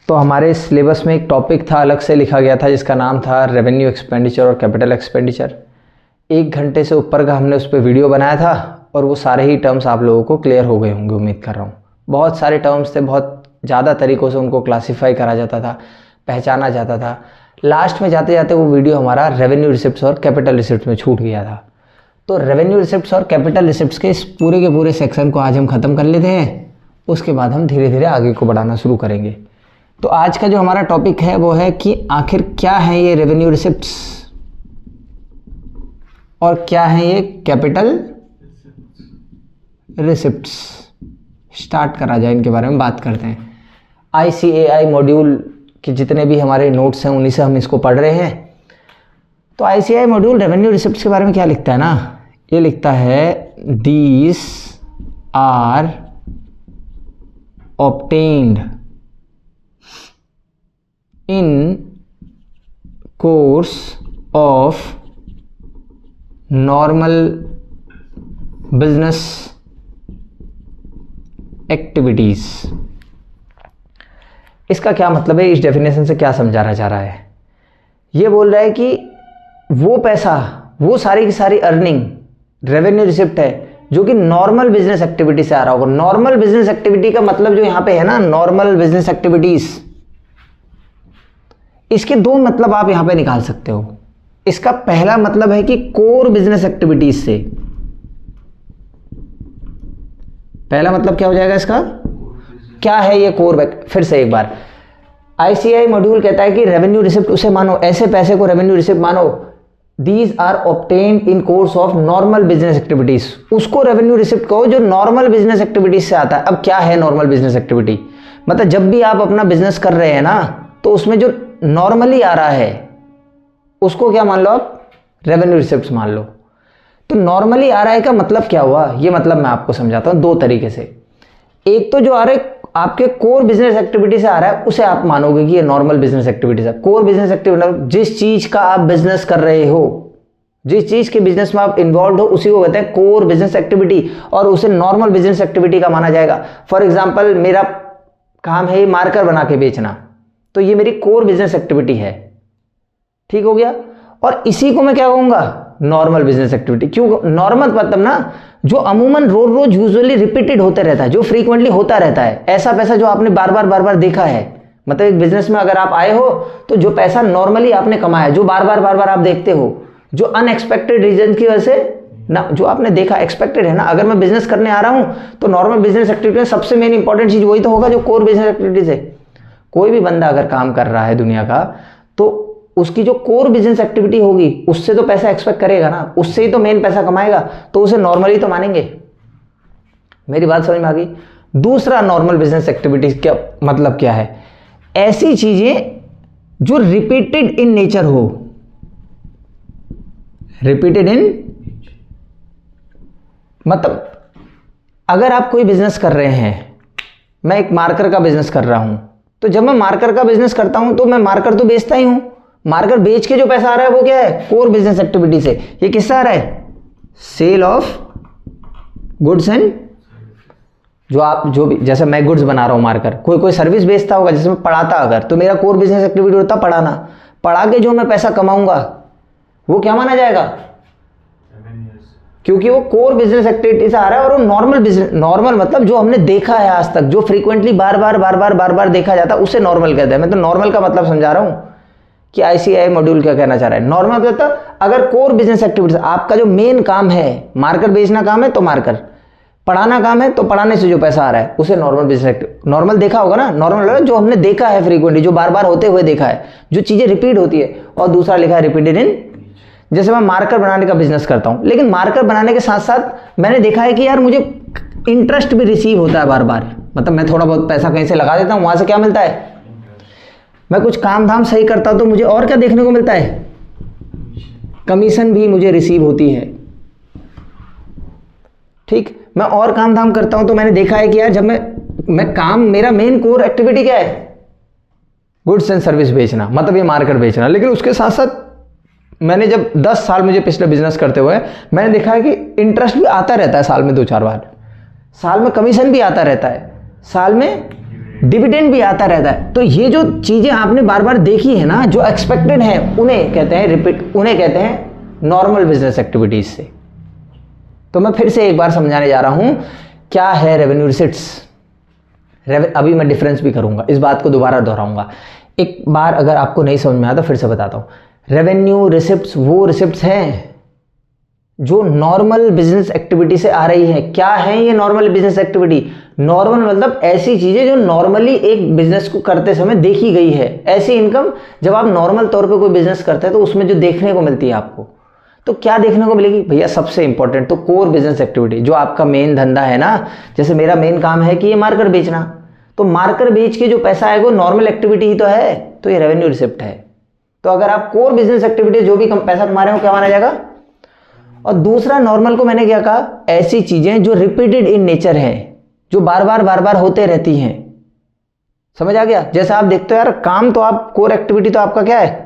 तो हमारे सिलेबस में एक टॉपिक था, अलग से लिखा गया था, जिसका नाम था रेवेन्यू एक्सपेंडिचर और कैपिटल एक्सपेंडिचर। 1 घंटे से ऊपर का हमने उस पर वीडियो बनाया था और वो सारे ही टर्म्स आप लोगों को क्लियर हो गए होंगे, उम्मीद कर रहा हूँ। बहुत सारे टर्म्स थे, बहुत ज़्यादा तरीक़ों से उनको क्लासीफाई करा जाता था, पहचाना जाता था। लास्ट में जाते जाते वो वीडियो हमारा रेवेन्यू रिसिप्ट्स और कैपिटल रिसिप्ट्स में छूट गया था। तो रेवेन्यू रिसिप्ट्स और कैपिटल रिसिप्ट्स के इस पूरे के पूरे सेक्शन को आज हम ख़त्म कर लेते हैं, उसके बाद हम धीरे धीरे आगे को बढ़ाना शुरू करेंगे। तो आज का जो हमारा टॉपिक है वो है कि आखिर क्या है ये रेवेन्यू रिसिप्ट्स और क्या है ये कैपिटल रिसिप्ट्स। स्टार्ट करा जाए, इनके बारे में बात करते हैं। ICAI मॉड्यूल के जितने भी हमारे नोट्स हैं उन्हीं से हम इसको पढ़ रहे हैं। तो ICAI मॉड्यूल रेवेन्यू रिसिप्ट्स के बारे में क्या लिखता है ना, ये लिखता है these are obtained in course of normal business activities। इसका क्या मतलब है, इस डेफिनेशन से क्या समझाना चाह रहा है? ये बोल रहा है कि वो पैसा, वो सारी की सारी अर्निंग रेवेन्यू रिसिप्ट है जो कि नॉर्मल बिजनेस एक्टिविटी से आ रहा होगा। नॉर्मल बिजनेस एक्टिविटी का मतलब जो यहां पे है ना, नॉर्मल बिजनेस एक्टिविटीज, इसके 2 मतलब आप यहां पे निकाल सकते हो। इसका पहला मतलब है कि कोर बिजनेस एक्टिविटीज से। पहला मतलब क्या हो जाएगा इसका, क्या है ये कोर? फिर से एक बार, ICAI मॉड्यूल कहता है कि रेवेन्यू रिसिप्ट उसे मानो, ऐसे पैसे को रेवेन्यू रिसिप्ट मानो, these are obtained in course of normal business activities. उसको रेवेन्यू रिसिप्ट कहो जो नॉर्मल बिजनेस एक्टिविटीज से आता है। अब क्या है नॉर्मल बिजनेस एक्टिविटी? मतलब जब भी आप अपना बिजनेस कर रहे हैं ना, तो उसमें जो नॉर्मली आ रहा है उसको क्या मान लो आप, रेवेन्यू रिसिप्ट मान लो। तो नॉर्मली आ रहा है का मतलब क्या हुआ, ये मतलब मैं आपको समझाता हूं 2 तरीके से। एक तो जो आ रहे आपके कोर बिजनेस एक्टिविटी से आ रहा है, उसे आप मानोगे कि ये नॉर्मल बिजनेस एक्टिविटी है। कोर बिजनेस एक्टिविटी, जिस चीज का आप बिजनेस कर रहे हो, जिस चीज के बिजनेस में आप इन्वॉल्व हो, उसी को कहते हैं कोर बिजनेस एक्टिविटी, और उसे नॉर्मल बिजनेस एक्टिविटी का माना जाएगा। फॉर एग्जाम्पल, मेरा काम है मार्कर बना के बेचना, तो ये मेरी कोर बिजनेस एक्टिविटी है, ठीक हो गया। और इसी को मैं क्या कहूंगा, नॉर्मल बिजनेस एक्टिविटी। क्यों नॉर्मल? मतलब ना जो अमूमन रोज रोज यूजुअली रिपीटेड होते रहता है, जो फ्रीक्वेंटली होता रहता है, ऐसा पैसा जो आपने बार बार देखा है। मतलब एक बिजनेस में अगर आप आए हो तो जो पैसा नॉर्मली आपने कमाया, जो बार बार आप देखते हो, जो अनएक्सपेक्टेड रीजन की वजह से ना, जो आपने देखा एक्सपेक्टेड है ना। अगर मैं बिजनेस करने आ रहा हूं तो नॉर्मल बिजनेस एक्टिविटी में सबसे मेन इंपॉर्टेंट चीज वही तो होगा जो कोर बिजनेस एक्टिविटीज है। कोई भी बंदा अगर काम कर रहा है दुनिया का, तो उसकी जो कोर बिजनेस एक्टिविटी होगी उससे तो पैसा एक्सपेक्ट करेगा ना, उससे ही तो मेन पैसा कमाएगा, तो उसे नॉर्मली तो मानेंगे। मेरी बात समझ में आ गई? दूसरा नॉर्मल बिजनेस एक्टिविटी क्या मतलब क्या है? ऐसी चीजें जो रिपीटेड इन नेचर हो। रिपीटेड इन मतलब अगर आप कोई बिजनेस कर रहे हैं, मैं एक मार्कर का बिजनेस कर रहा हूं, तो जब मैं मार्कर का बिजनेस करता हूं तो मैं मार्कर तो बेचता ही हूं। मार्कर बेच के जो पैसा आ रहा है वो क्या है, कोर बिजनेस एक्टिविटी से। ये किससे आ रहा है, सेल ऑफ गुड्स एंड, जो भी, जैसे मैं गुड्स बना रहा हूं मार्कर, कोई सर्विस बेचता होगा, जैसे मैं पढ़ाता अगर, तो मेरा कोर बिजनेस एक्टिविटी होता पढ़ाना। पढ़ा के जो मैं पैसा कमाऊंगा वो क्या माना जाएगा, क्योंकि वो कोर बिजनेस एक्टिविटी से आ रहा है। और वो नॉर्मल बिजनेस, नॉर्मल मतलब जो हमने देखा है आज तक, जो फ्रीक्वेंटली बार बार देखा जाता है, उसे नॉर्मल कहते हैं। मैं तो नॉर्मल का मतलब समझा रहा हूं कि ICAI मॉड्यूल क्या कहना चाह रहा है। नॉर्मल मतलब अगर कोर बिजनेस एक्टिविटी, आपका जो मेन काम है, मार्कर बेचना काम है तो मार्कर, पढ़ाना काम है तो पढ़ाने से जो पैसा आ रहा है उसे नॉर्मल बिजनेस एक्टिविटी। नॉर्मल देखा होगा ना, नॉर्मल जो हमने देखा है फ्रीक्वेंटली, जो बार बार होते हुए देखा है, जो चीजें रिपीट होती है। और दूसरा लिखा है रिपीटेड इन, जैसे मैं मार्कर बनाने का बिजनेस करता हूं, लेकिन मार्कर बनाने के साथ साथ मैंने देखा है कि यार मुझे इंटरेस्ट भी रिसीव होता है बार बार। मतलब मैं थोड़ा बहुत पैसा कहीं से लगा देता हूं, वहां से क्या मिलता है, मैं कुछ काम धाम सही करता हूं तो मुझे और क्या देखने को मिलता है, कमीशन भी मुझे रिसीव होती है। ठीक, मैं और काम धाम करता हूं तो मैंने देखा है कि यार जब मैं काम, मेरा मेन कोर एक्टिविटी क्या है, गुड्स एंड सर्विस बेचना, मतलब ये मार्कर बेचना। लेकिन उसके साथ साथ मैंने जब 10 साल मुझे पिछले बिजनेस करते हुए मैंने देखा है कि इंटरेस्ट भी आता रहता है साल में 2-4 बार, साल में कमीशन भी आता रहता है, साल में डिविडेंड भी आता रहता है। तो ये जो चीजें आपने बार बार देखी है ना, जो एक्सपेक्टेड है, उन्हें कहते हैं रिपीट, उन्हें कहते हैं नॉर्मल बिजनेस एक्टिविटीज से। तो मैं फिर से एक बार समझाने जा रहा हूं क्या है रेवेन्यू रिसिप्ट्स। अभी मैं डिफरेंस भी करूंगा, इस बात को दोबारा दोहराऊंगा। एक बार अगर आपको नहीं समझ में आया तो फिर से बताता हूं। रेवेन्यू रिसिप्ट्स वो रिसिप्ट्स हैं जो नॉर्मल बिजनेस एक्टिविटी से आ रही है। क्या है ये नॉर्मल बिजनेस एक्टिविटी? नॉर्मल मतलब ऐसी चीजें जो नॉर्मली एक बिजनेस को करते समय देखी गई है। ऐसी इनकम जब आप नॉर्मल तौर पे कोई बिजनेस करते हैं तो उसमें जो देखने को मिलती है आपको, तो क्या देखने को मिलेगी भैया? सबसे इंपॉर्टेंट तो कोर बिजनेस एक्टिविटी, जो आपका मेन धंधा है ना। जैसे मेरा मेन काम है कि ये मार्कर बेचना, तो मार्कर बेच के जो पैसा आएगा वो नॉर्मल एक्टिविटी ही तो है, तो ये रेवेन्यू रिसिप्ट है। तो अगर आप कोर बिजनेस एक्टिविटी जो भी पैसा कमा रहे हो क्या माना जाएगा? और दूसरा नॉर्मल को मैंने क्या कहा? ऐसी चीजें जो रिपीटेड इन नेचर है, जो बार बार होते रहती हैं। समझ आ गया? जैसे आप देखते हो यार, काम तो आप कोर एक्टिविटी तो आपका क्या है?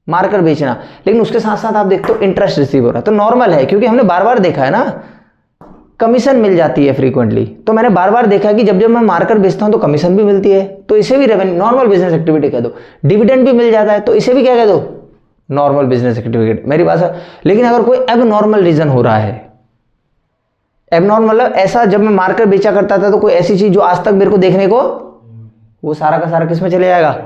मार्कर बेचना, लेकिन उसके साथ साथ आप देखते हो इंटरेस्ट रिसीव हो रहा है, तो नॉर्मल है, क्योंकि हमने बार बार देखा है ना, कमीशन मिल जाती है फ्रीक्वेंटली। तो मैंने बार बार देखा कि जब जब मैं मार्कर बेचता हूं तो कमीशन भी मिलती है, तो इसे भी रेवेन्यू नॉर्मल बिजनेस एक्टिविटी कह दो। डिविडेंड भी मिल जाता है, तो इसे भी क्या कह दो? Normal business activity. मेरी बात है। लेकिन अगर कोई एबनॉर्मल रीजन हो रहा है, एबनॉर्मल मतलब ऐसा, जब मैं मार्कर बेचा करता था तो कोई ऐसी चीज जो आज तक मेरे को देखने को, वो सारा का सारा किस में चले जाएगा?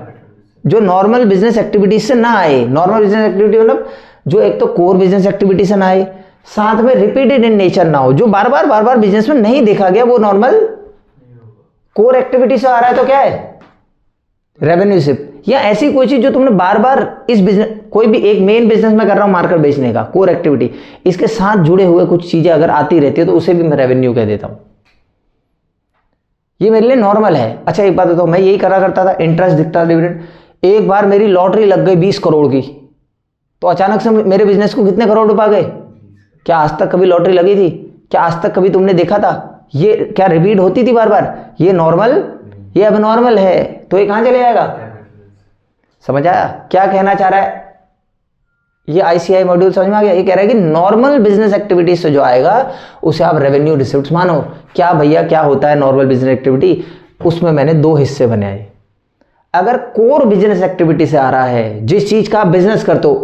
जो नॉर्मल बिजनेस एक्टिविटी से ना आए। नॉर्मल बिजनेस एक्टिविटी मतलब जो एक तो कोर बिजनेस एक्टिविटी से ना आए, साथ में रिपीटेड इन नेचर ना हो, जो बार बार बिजनेस में नहीं देखा गया, वो नॉर्मल कोर एक्टिविटी से आ रहा है, तो क्या है? Revenue receipt. या ऐसी कोई चीज जो तुमने बार बार इस बिजनेस, कोई भी एक मेन बिजनेस में कर रहा हूं मार्कर बेचने का, कोर एक्टिविटी, इसके साथ जुड़े हुए कुछ चीजें अगर आती रहती है तो उसे भी मैं रेवेन्यू कह देता हूं। ये मेरे लिए नॉर्मल है। अच्छा एक बात बताओ, मैं यही करा करता था, इंटरेस्ट दिखता था, डिविडेंड। एक बार मेरी लॉटरी लग गई 20 करोड़ की, तो अचानक से मेरे बिजनेस को कितने करोड़ रुपए आ गए? क्या आज तक कभी लॉटरी लगी थी? क्या आज तक कभी तुमने देखा था? ये क्या रिपीट होती थी बार बार? ये नॉर्मल, ये एबनॉर्मल है, तो ये कहां चले जाएगा? समझ आया क्या कहना चाह रहा है? ये आईसीआई मॉड्यूल समझ में आ गया? ये कह रहा है कि नॉर्मल बिजनेस एक्टिविटीज से जो आएगा उसे आप रेवेन्यू रिसिप्ट्स मानो। क्या भैया क्या होता है नॉर्मल बिजनेस एक्टिविटी? उसमें मैंने दो हिस्से बनाए। अगर कोर बिजनेस एक्टिविटी से आ रहा है, जिस चीज का आप बिजनेस करते हो,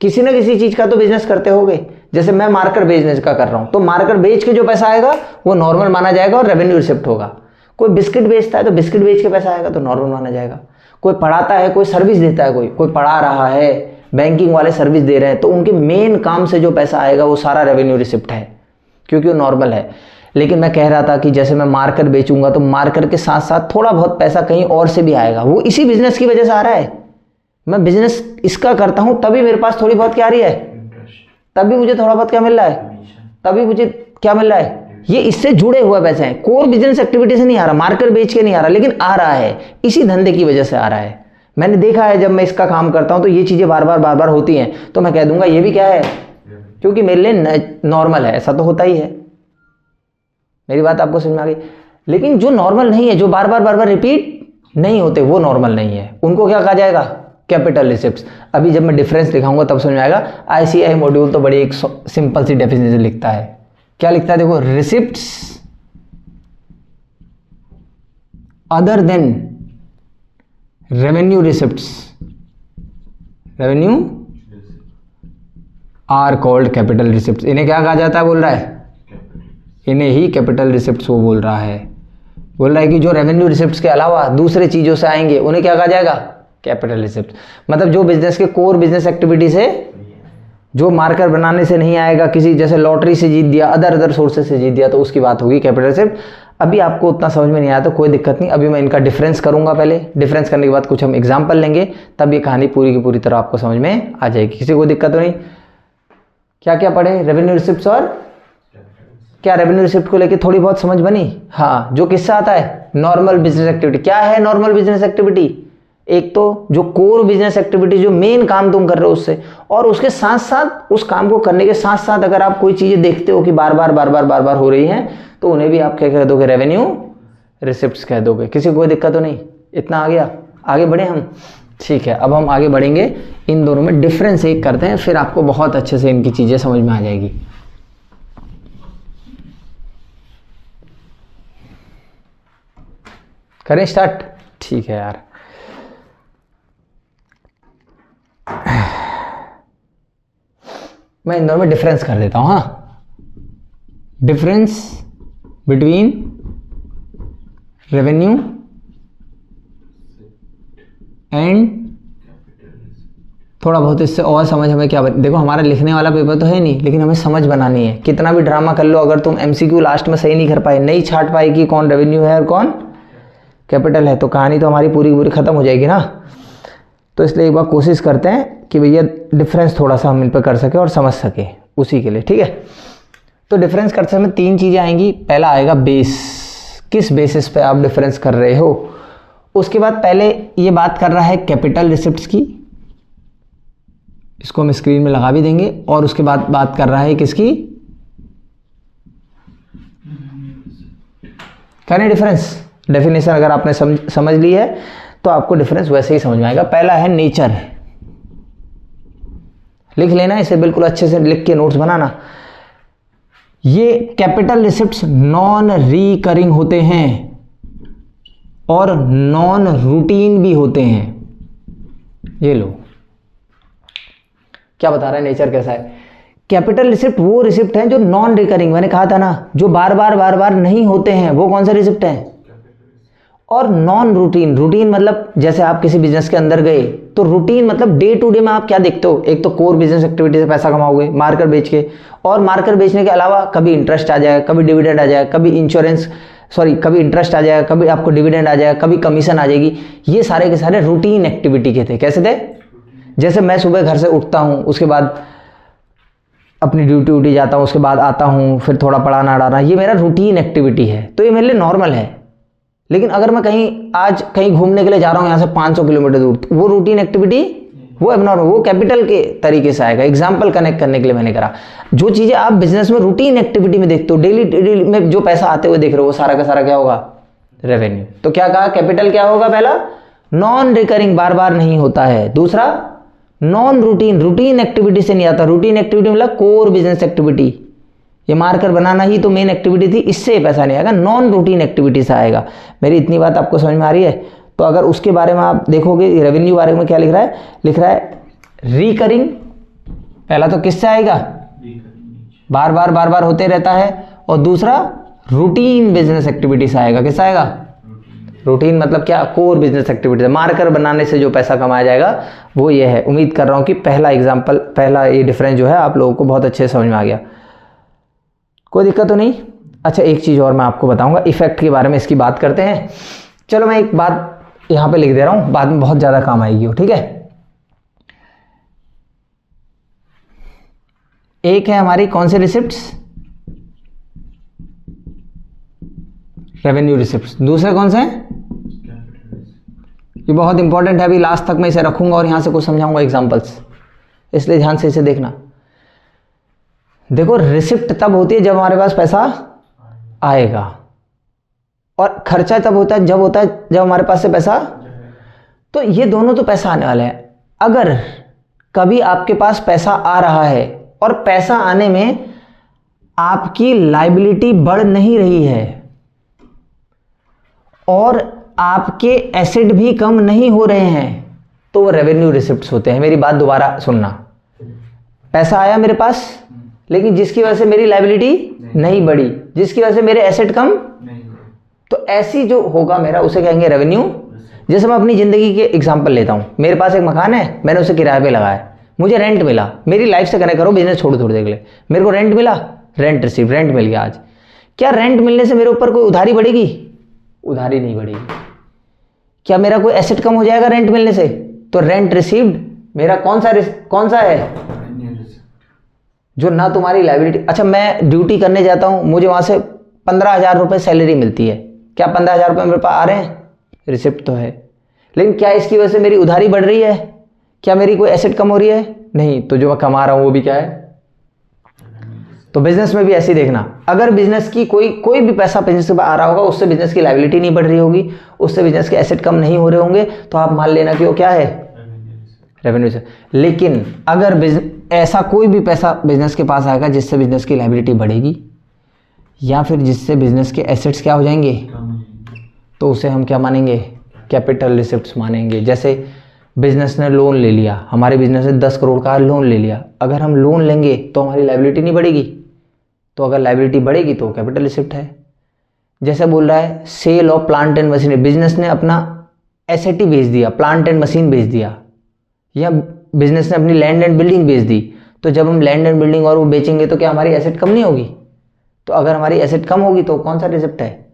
किसी ना किसी चीज का तो बिजनेस करते होगे। जैसे मैं मार्कर बिजनेस का कर रहा हूं, तो मार्कर बेच के जो पैसा आएगा वो नॉर्मल माना जाएगा और रेवेन्यू रिसिप्ट होगा। कोई बिस्किट बेचता है तो बिस्किट बेच के पैसा आएगा तो नॉर्मल माना जाएगा। कोई पढ़ाता है, कोई सर्विस देता है, कोई पढ़ा रहा है, बैंकिंग वाले सर्विस दे रहे हैं, तो उनके मेन काम से जो पैसा आएगा वो सारा रेवेन्यू रिसिप्ट है, क्योंकि वो नॉर्मल है। लेकिन मैं कह रहा था कि जैसे मैं मार्कर बेचूंगा तो मार्कर के साथ साथ थोड़ा बहुत पैसा कहीं और से भी आएगा, वो इसी बिजनेस की वजह से आ रहा है। मैं बिजनेस इसका करता हूं तभी मेरे पास थोड़ी बहुत क्या आ रही है, तभी मुझे थोड़ा बहुत क्या मिल रहा है, तभी मुझे क्या मिल रहा है, ये इससे जुड़े हुए पैसे हैं। कोर बिजनेस एक्टिविटी से नहीं आ रहा, मार्कर बेच के नहीं आ रहा, लेकिन आ रहा है इसी धंधे की वजह से आ रहा है। मैंने देखा है जब मैं इसका काम करता हूं तो ये चीजें बार बार होती हैं, तो मैं कह दूंगा ये भी क्या है, क्योंकि मेरे लिए नॉर्मल है। ऐसा तो होता ही है। मेरी बात आपको समझ में आ गई? लेकिन जो नॉर्मल नहीं है, जो बार बार रिपीट नहीं होते, वो नॉर्मल नहीं है, उनको क्या कहा जाएगा? Capital receipts. अभी जब मैं डिफरेंस दिखाऊंगा तब समझ में आएगा। आईसीआई मॉड्यूल तो बड़ी एक सिंपल सी डेफिनेशन लिखता है। क्या लिखता है देखो, receipts other than revenue receipts, revenue are called capital receipts. इन्हें क्या कहा जाता है बोल रहा है? इन्हें ही कैपिटल रिसिप्ट्स वो बोल रहा है। बोल रहा है कि जो रेवेन्यू रिसिप्ट्स के अलावा दूसरे चीजों से आएंगे उन्हें क्या कहा जाएगा? Capital receipt. मतलब जो बिजनेस के कोर बिजनेस एक्टिविटी से, जो मार्कर बनाने से नहीं आएगा, किसी जैसे लॉटरी से जीत दिया, अदर सोर्सेस से जीत दिया, तो उसकी बात होगी कैपिटल रिसिप्ट। अभी आपको उतना समझ में नहीं आया तो कोई दिक्कत नहीं, अभी मैं इनका डिफरेंस करूंगा। पहले डिफरेंस करने के बाद कुछ हम एग्जाम्पल लेंगे, तब ये कहानी पूरी की पूरी तरह आपको समझ में आ जाएगी। किसी को दिक्कत तो नहीं? क्या क्या पढ़े? रेवेन्यू रिसिप्ट और क्या रेवेन्यू रिसिप्ट को लेके थोड़ी बहुत समझ बनी? हाँ, जो किससे आता है? Normal business activity. क्या है नॉर्मल बिजनेस एक्टिविटी? एक तो जो कोर बिजनेस एक्टिविटी, जो मेन काम तुम कर रहे हो उससे, और उसके साथ साथ उस काम को करने के साथ साथ अगर आप कोई चीजें देखते हो कि बार बार हो रही हैं, तो उन्हें भी आप क्या कह दोगे? रेवेन्यू रिसिप्ट्स कह दोगे। किसी को कोई दिक्कत तो नहीं? इतना आ गया? आगे बढ़े हम? ठीक है, अब हम आगे बढ़ेंगे। इन दोनों में डिफरेंस एक करते हैं, फिर आपको बहुत अच्छे से इनकी चीजें समझ में आ जाएगी। करें स्टार्ट? ठीक है यार, मैं इन दोनों में डिफरेंस कर देता हूं। हाँ, डिफरेंस बिटवीन रेवेन्यू एंड, थोड़ा बहुत इससे और समझ हमें क्या देखो, हमारा लिखने वाला पेपर तो है नहीं, लेकिन हमें समझ बनानी है। कितना भी ड्रामा कर लो, अगर तुम एमसीक्यू लास्ट में सही नहीं कर पाए, नहीं छाट पाए कि कौन रेवेन्यू है और कौन कैपिटल है, तो कहानी तो हमारी पूरी पूरी खत्म हो जाएगी ना। तो इसलिए एक बार कोशिश करते हैं कि भैया डिफरेंस थोड़ा सा हम इन पर कर सके और समझ सके, उसी के लिए। ठीक है, तो डिफरेंस करते समय 3 चीज़ें आएंगी। पहला आएगा बेस, किस बेसिस पे आप डिफरेंस कर रहे हो। उसके बाद पहले ये बात कर रहा है कैपिटल रिसिप्ट्स की, इसको हम स्क्रीन में लगा भी देंगे। और उसके बाद बात कर रहा है किसकी, करें डिफरेंस। डेफिनेशन अगर आपने समझ ली है तो आपको डिफरेंस वैसे ही समझ में आएगा। पहला है नेचर, लिख लेना इसे, बिल्कुल अच्छे से लिख के नोट्स बनाना। ये कैपिटल रिसिप्ट्स नॉन रिकरिंग होते हैं और नॉन रूटीन भी होते हैं। ये लो, क्या बता रहा है नेचर कैसा है। कैपिटल रिसिप्ट वो रिसिप्ट हैं जो नॉन रिकरिंग, मैंने कहा था ना, जो बार बार नहीं होते हैं, वो कौन सा रिसिप्ट है। और नॉन रूटीन, रूटीन मतलब जैसे आप किसी बिजनेस के अंदर गए तो रूटीन मतलब डे टू डे में आप क्या देखते हो, एक तो कोर बिजनेस एक्टिविटी से पैसा कमाओगे मार्कर बेच के, और मार्कर बेचने के अलावा कभी इंटरेस्ट आ जाएगा, कभी डिविडेंड आ जाएगा, कभी कभी इंटरेस्ट आ जाएगा, कभी आपको डिविडेंड आ जाएगा, कभी कमीशन आ जाएगी। ये सारे के सारे रूटीन एक्टिविटी के थे। कैसे थे, जैसे मैं सुबह घर से उठता हूँ, उसके बाद अपनी ड्यूटी जाता हूँ, उसके बाद आता हूँ, फिर थोड़ा पढ़ाना अड़ाना, ये मेरा रूटीन एक्टिविटी है, तो ये मेरे लिए नॉर्मल है। लेकिन अगर मैं आज कहीं घूमने के लिए जा रहा हूँ यहाँ से 500 किलोमीटर दूर, तो वो रूटीन एक्टिविटी, वो एबनॉर्मल, वो कैपिटल के तरीके से आएगा। एग्जाम्पल कनेक्ट करने के लिए मैंने करा, जो चीज़ें आप बिजनेस में रूटीन एक्टिविटी में देखते हो, डेली में जो पैसा आते हुए देख रहे हो, वो सारा का सारा क्या होगा, रेवेन्यू। तो क्या कहा, कैपिटल क्या होगा, पहला नॉन रिकरिंग, बार बार नहीं होता है। दूसरा नॉन रूटीन, रूटीन एक्टिविटी से नहीं आता। रूटीन एक्टिविटी मतलब कोर बिजनेस एक्टिविटी, ये मार्कर बनाना ही तो मेन एक्टिविटी थी, इससे पैसा नहीं आएगा, नॉन रूटीन एक्टिविटी से आएगा। मेरी इतनी बात आपको समझ में आ रही है। तो अगर उसके बारे में आप देखोगे, रेवेन्यू बारे में क्या लिख रहा है रिकरिंग। पहला तो किससे आएगा, बार बार होते रहता है। और दूसरा रूटीन बिजनेस एक्टिविटी से आएगा। किससे आएगा, रूटीन मतलब क्या, कोर बिजनेस एक्टिविटी। मार्कर बनाने से जो पैसा कमाया जाएगा वो ये है। उम्मीद कर रहा हूँ कि पहला ये डिफरेंस जो है आप लोगों को बहुत अच्छे से समझ में आ गया, कोई दिक्कत तो नहीं। अच्छा, एक चीज़ और मैं आपको बताऊंगा, इफेक्ट के बारे में इसकी बात करते हैं। चलो मैं एक बात यहाँ पे लिख दे रहा हूँ, बाद में बहुत ज़्यादा काम आएगी वो, ठीक है। एक है हमारी कौन से रिसिप्ट्स, रेवेन्यू रिसिप्ट्स। दूसरे कौन से हैं, ये बहुत इंपॉर्टेंट है, अभी लास्ट तक मैं इसे रखूंगा और यहां से कुछ समझाऊंगा एग्जांपल्स, इसलिए ध्यान से इसे देखना। देखो, रिसिप्ट तब होती है जब हमारे पास पैसा आएगा, और खर्चा तब होता है जब हमारे पास से पैसा, तो ये दोनों तो पैसा आने वाले हैं। अगर कभी आपके पास पैसा आ रहा है और पैसा आने में आपकी लायबिलिटी बढ़ नहीं रही है और आपके एसेट भी कम नहीं हो रहे हैं, तो वो रेवेन्यू रिसिप्ट्स होते हैं। मेरी बात दोबारा सुनना, पैसा आया मेरे पास, लेकिन जिसकी वजह से मेरी लायबिलिटी नहीं बढ़ी, जिसकी वजह से मेरे एसेट कम नहीं, तो ऐसी जो होगा मेरा, उसे कहेंगे रेवेन्यू। जैसे मैं अपनी ज़िंदगी के एग्जांपल लेता हूँ, मेरे पास एक मकान है, मैंने उसे किराए पे लगाया, मुझे रेंट मिला। मेरी लाइफ से कनेक्ट करो, बिजनेस छोड़ थोड़ी देर के लिए, मेरे को रेंट मिला, रेंट रिसीव, रेंट मिल गया आज। क्या रेंट मिलने से मेरे ऊपर कोई उधारी बढ़ेगी, उधारी नहीं बढ़ेगी। क्या मेरा कोई एसेट कम हो जाएगा रेंट मिलने से, तो रेंट रिसीव्ड मेरा कौन सा है, जो ना तुम्हारी लायबिलिटी। अच्छा, मैं ड्यूटी करने जाता हूं, मुझे वहां से 15,000 रुपये सैलरी मिलती है, क्या 15,000 रुपये मेरे पास आ रहे हैं, रिसिप्ट तो है। लेकिन क्या इसकी वजह से मेरी उधारी बढ़ रही है, क्या मेरी कोई एसेट कम हो रही है, नहीं। तो जो मैं कमा रहा हूं वो भी क्या है, तो बिजनेस में भी ऐसे ही देखना, अगर बिजनेस की कोई भी पैसा बिजनेस से आ रहा होगा, उससे बिजनेस की लायबिलिटी नहीं बढ़ रही होगी, उससे बिजनेस के एसेट कम नहीं हो रहे होंगे, तो आप मान लेना कि वो क्या है, रेवेन्यू से। लेकिन अगर ऐसा कोई भी पैसा बिजनेस के पास आएगा जिससे बिजनेस की लायबिलिटी बढ़ेगी या फिर जिससे बिजनेस के एसेट्स क्या हो जाएंगे, तो उसे हम क्या मानेंगे, कैपिटल रिसिप्ट्स मानेंगे। जैसे बिजनेस ने लोन ले लिया, हमारे बिजनेस ने 10 करोड़ का लोन ले लिया, अगर हम लोन लेंगे तो हमारी लायबिलिटी नहीं बढ़ेगी, तो अगर लायबिलिटी बढ़ेगी तो कैपिटल रिसिप्ट है। जैसे बोल रहा है sale of plant and machine, business ने अपना एसेट ही बेच दिया, प्लांट एंड मशीन बेच दिया, या बिजनेस ने अपनी लैंड एंड बिल्डिंग बेच दी, तो जब हम लैंड एंड बिल्डिंग और वो बेचेंगे तो क्या हमारी एसेट कम नहीं होगी? तो अगर हमारी एसेट कम होगी तो कौन सा रिसिप्ट है?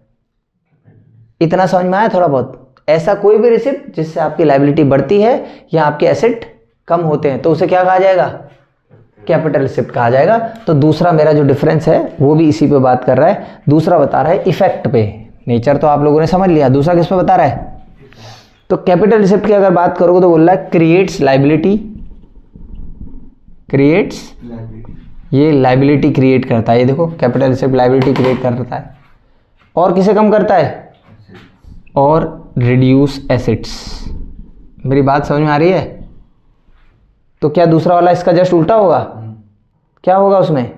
इतना समझ में आया थोड़ा बहुत? ऐसा कोई भी रिसिप्ट जिससे आपकी लायबिलिटी बढ़ती है या आपके एसेट कम होते हैं तो उसे क्या कहा जाएगा? कैपिटल रिसिप्ट कहा जाएगा। तो दूसरा मेरा जो डिफरेंस है वो भी इसी पे बात कर रहा है। दूसरा बता रहा है इफेक्ट पे, नेचर तो आप लोगों ने समझ लिया, दूसरा किस पे बता रहा है? तो कैपिटल रिसिप्ट की अगर बात करोगे तो बोल रहा है क्रिएट्स लायबिलिटी, क्रिएट्स, ये लायबिलिटी क्रिएट करता है। ये देखो कैपिटल रिसिप्ट लायबिलिटी क्रिएट करता है। और किसे कम करता है? और रिड्यूस एसेट्स। मेरी बात समझ में आ रही है? तो क्या दूसरा वाला इसका जस्ट उल्टा होगा? क्या होगा उसमें?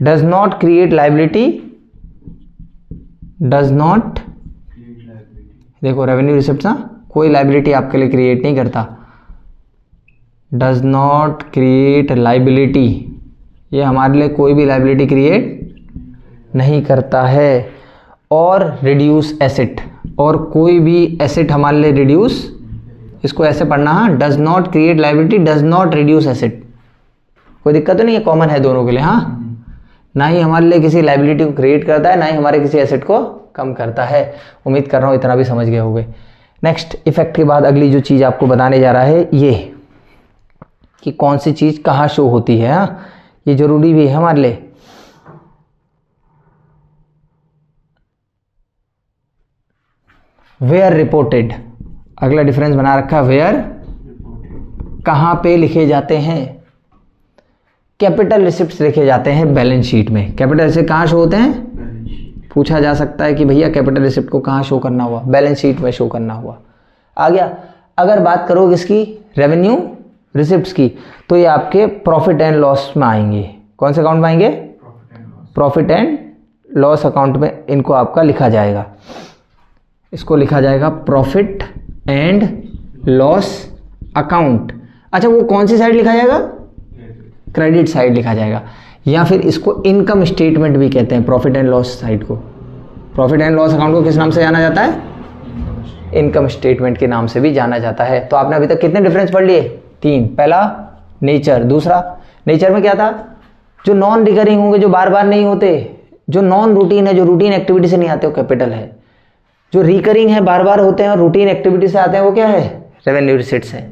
Does not create liability, does not, देखो रेवेन्यू रिसिप्ट ना कोई लायबिलिटी आपके लिए क्रिएट नहीं करता, डज नॉट क्रिएट लायबिलिटी, ये हमारे लिए कोई भी लायबिलिटी क्रिएट नहीं करता है। और रिड्यूस एसेट, और कोई भी एसेट हमारे लिए रिड्यूस, इसको ऐसे पढ़ना, हाँ, does not create liability, does not reduce asset. कोई दिक्कत तो नहीं है, कॉमन है दोनों के लिए, हाँ। ना ही हमारे लिए किसी लायबिलिटी को क्रिएट करता है, ना ही हमारे किसी एसेट को कम करता है। उम्मीद कर रहा हूँ इतना भी समझ गए होंगे। नेक्स्ट इफेक्ट के बाद अगली जो चीज़ आपको बताने जा रहा है ये कि कौन सी चीज़ कहाँ शो होती है, हाँ, ये जरूरी भी है हमारे लिए। वेयर रिपोर्टेड, अगला डिफरेंस बना रखा है, वेयर कहाँ पे लिखे जाते हैं? कैपिटल रिसिप्ट्स लिखे जाते हैं बैलेंस शीट में। कैपिटल रिसिप्ट कहाँ शो होते हैं? पूछा जा सकता है कि भैया कैपिटल रिसिप्ट को कहाँ शो करना हुआ? बैलेंस शीट में शो करना हुआ। आ गया। अगर बात करोगे इसकी रेवेन्यू रिसिप्ट्स की तो ये आपके प्रॉफिट एंड लॉस में आएंगे। कौन से अकाउंट में आएंगे? प्रॉफिट एंड लॉस अकाउंट में इनको आपका लिखा जाएगा। इसको लिखा जाएगा प्रॉफिट एंड लॉस अकाउंट। अच्छा, वो कौन सी साइड लिखा जाएगा? क्रेडिट साइड लिखा जाएगा, या फिर इसको इनकम स्टेटमेंट भी कहते हैं, प्रॉफिट एंड लॉस साइड को। प्रॉफिट एंड लॉस अकाउंट को किस नाम से जाना जाता है? इनकम स्टेटमेंट के नाम से भी जाना जाता है। तो आपने अभी तक कितने डिफरेंस पढ़ लिए? 3। पहला नेचर, दूसरा नेचर में क्या था? जो नॉन रिकरिंग होंगे, जो बार बार नहीं होते, जो नॉन रूटीन है, जो रूटीन एक्टिविटी से नहीं आते, वो कैपिटल है। जो रिकरिंग है, बार बार होते हैं और रूटीन एक्टिविटी से आते हैं, वो क्या है? रेवेन्यू रिसिप्ट्स है।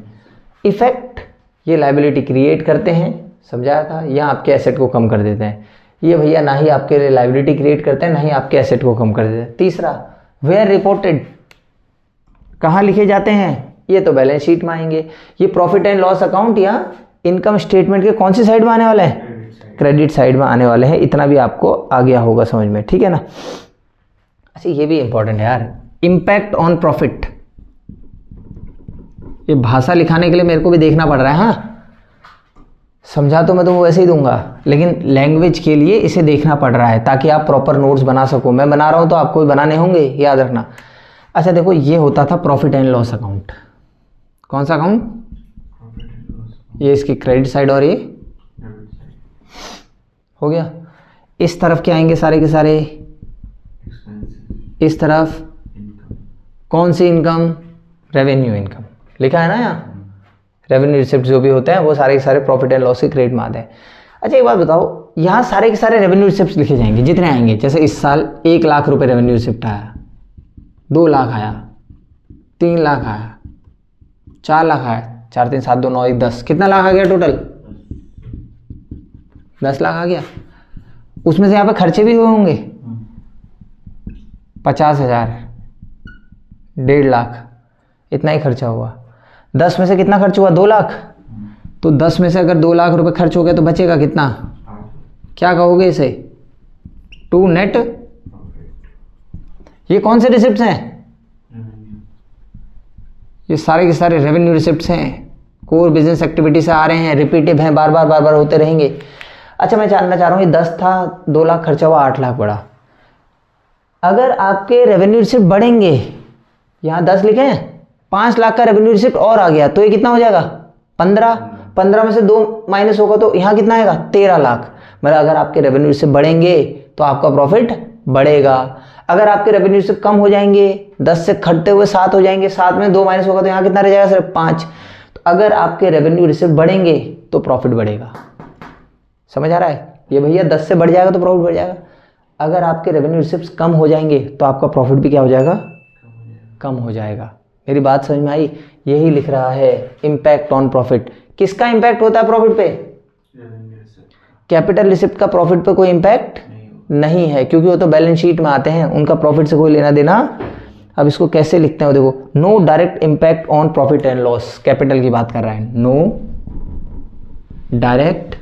इफेक्ट, ये लायबिलिटी क्रिएट करते हैं, समझाया था, या आपके एसेट को कम कर देते हैं। ये भैया ना ही आपके लिए लायबिलिटी क्रिएट करते हैं, ना ही आपके एसेट को कम कर देते हैं। तीसरा वेयर रिपोर्टेड, कहाँ लिखे जाते हैं? ये तो बैलेंस शीट में आएंगे। ये प्रॉफिट एंड लॉस अकाउंट या इनकम स्टेटमेंट के कौन सी साइड में आने वाले हैं? क्रेडिट साइड में आने वाले हैं। इतना भी आपको आ गया होगा समझ में, ठीक है ना? अच्छा, ये भी इंपॉर्टेंट है यार, इम्पैक्ट ऑन प्रॉफिट। ये भाषा लिखाने के लिए मेरे को भी देखना पड़ रहा है, हाँ, समझा तो मैं तो वैसे ही दूंगा, लेकिन लैंग्वेज के लिए इसे देखना पड़ रहा है ताकि आप प्रॉपर नोट्स बना सको। मैं बना रहा हूँ तो आपको भी बनाने होंगे, याद रखना। अच्छा देखो, ये होता था प्रॉफिट एंड लॉस अकाउंट। कौन सा अकाउंट? ये इसकी क्रेडिट साइड और ये हो गया। इस तरफ क्या आएंगे सारे के सारे? इस तरफ कौन सी इनकम? रेवेन्यू इनकम लिखा है ना यहाँ। रेवेन्यू रिसिप्ट जो भी होते हैं वो सारे के सारे प्रॉफिट एंड लॉस के क्रेडिट में आते हैं। अच्छा एक बात बताओ, यहाँ सारे के सारे रेवेन्यू रिसिप्ट लिखे जाएंगे जितने आएंगे। जैसे इस साल 1 लाख रुपए रेवेन्यू रिसिप्ट आया, 2 लाख आया, 3 लाख आया, 4 लाख आया, 4 3 7 2 9 1 10, कितना लाख आ गया टोटल? 10 लाख आ गया। उसमें से यहाँ पे खर्चे भी हुए होंगे 50,000, 1.5 लाख, इतना ही खर्चा हुआ। 10 में से कितना खर्च हुआ? 2 लाख। तो 10 में से अगर 2 लाख रुपए खर्च हो गया तो बचेगा कितना? क्या कहोगे इसे? 2 नेट। ये कौन से रिसिप्ट्स हैं? ये सारे के सारे रेवेन्यू रिसिप्ट्स हैं, कोर बिजनेस एक्टिविटी से आ रहे हैं, रिपीटिव हैं, बार बार होते रहेंगे। अच्छा मैं जानना चाह रहा हूँ, ये 10 था, 2 लाख खर्चा हुआ, 8 लाख बढ़ा। अगर आपके रेवेन्यू रिसिप्ट बढ़ेंगे, यहाँ 10 लिखे हैं, 5 लाख का रेवेन्यू रिसिप्ट और आ गया तो ये कितना हो जाएगा 15 में से 2 माइनस होगा तो यहाँ कितना आएगा 13 लाख। मतलब अगर आपके रेवेन्यू रिसिप्ट बढ़ेंगे तो आपका प्रॉफिट बढ़ेगा। अगर आपके रेवेन्यू रिसिप्ट कम हो जाएंगे, 10 से घटते हुए 7 हो जाएंगे, 7 में 2 माइनस होगा तो यहाँ कितना रह जाएगा सिर्फ 5। तो अगर आपके रेवेन्यू रिसिप्ट बढ़ेंगे तो प्रॉफिट बढ़ेगा। समझ आ रहा है? ये भैया 10 से बढ़ जाएगा तो प्रॉफिट बढ़ जाएगा। अगर आपके रेवेन्यू रिसिप्ट कम हो जाएंगे तो आपका प्रॉफिट भी क्या हो जाएगा, कम हो जाएगा। मेरी बात समझ में आई? यही लिख रहा है इम्पैक्ट ऑन प्रॉफिट। किसका इम्पैक्ट होता है प्रॉफिट पे? कैपिटल रिसिप्ट का प्रॉफिट पे कोई इम्पैक्ट नहीं है, क्योंकि वो तो बैलेंस शीट में आते हैं, उनका प्रॉफिट से कोई लेना देना। अब इसको कैसे लिखते हैं वो देखो, no direct impact on profit and loss. Capital की बात कर रहा है, no direct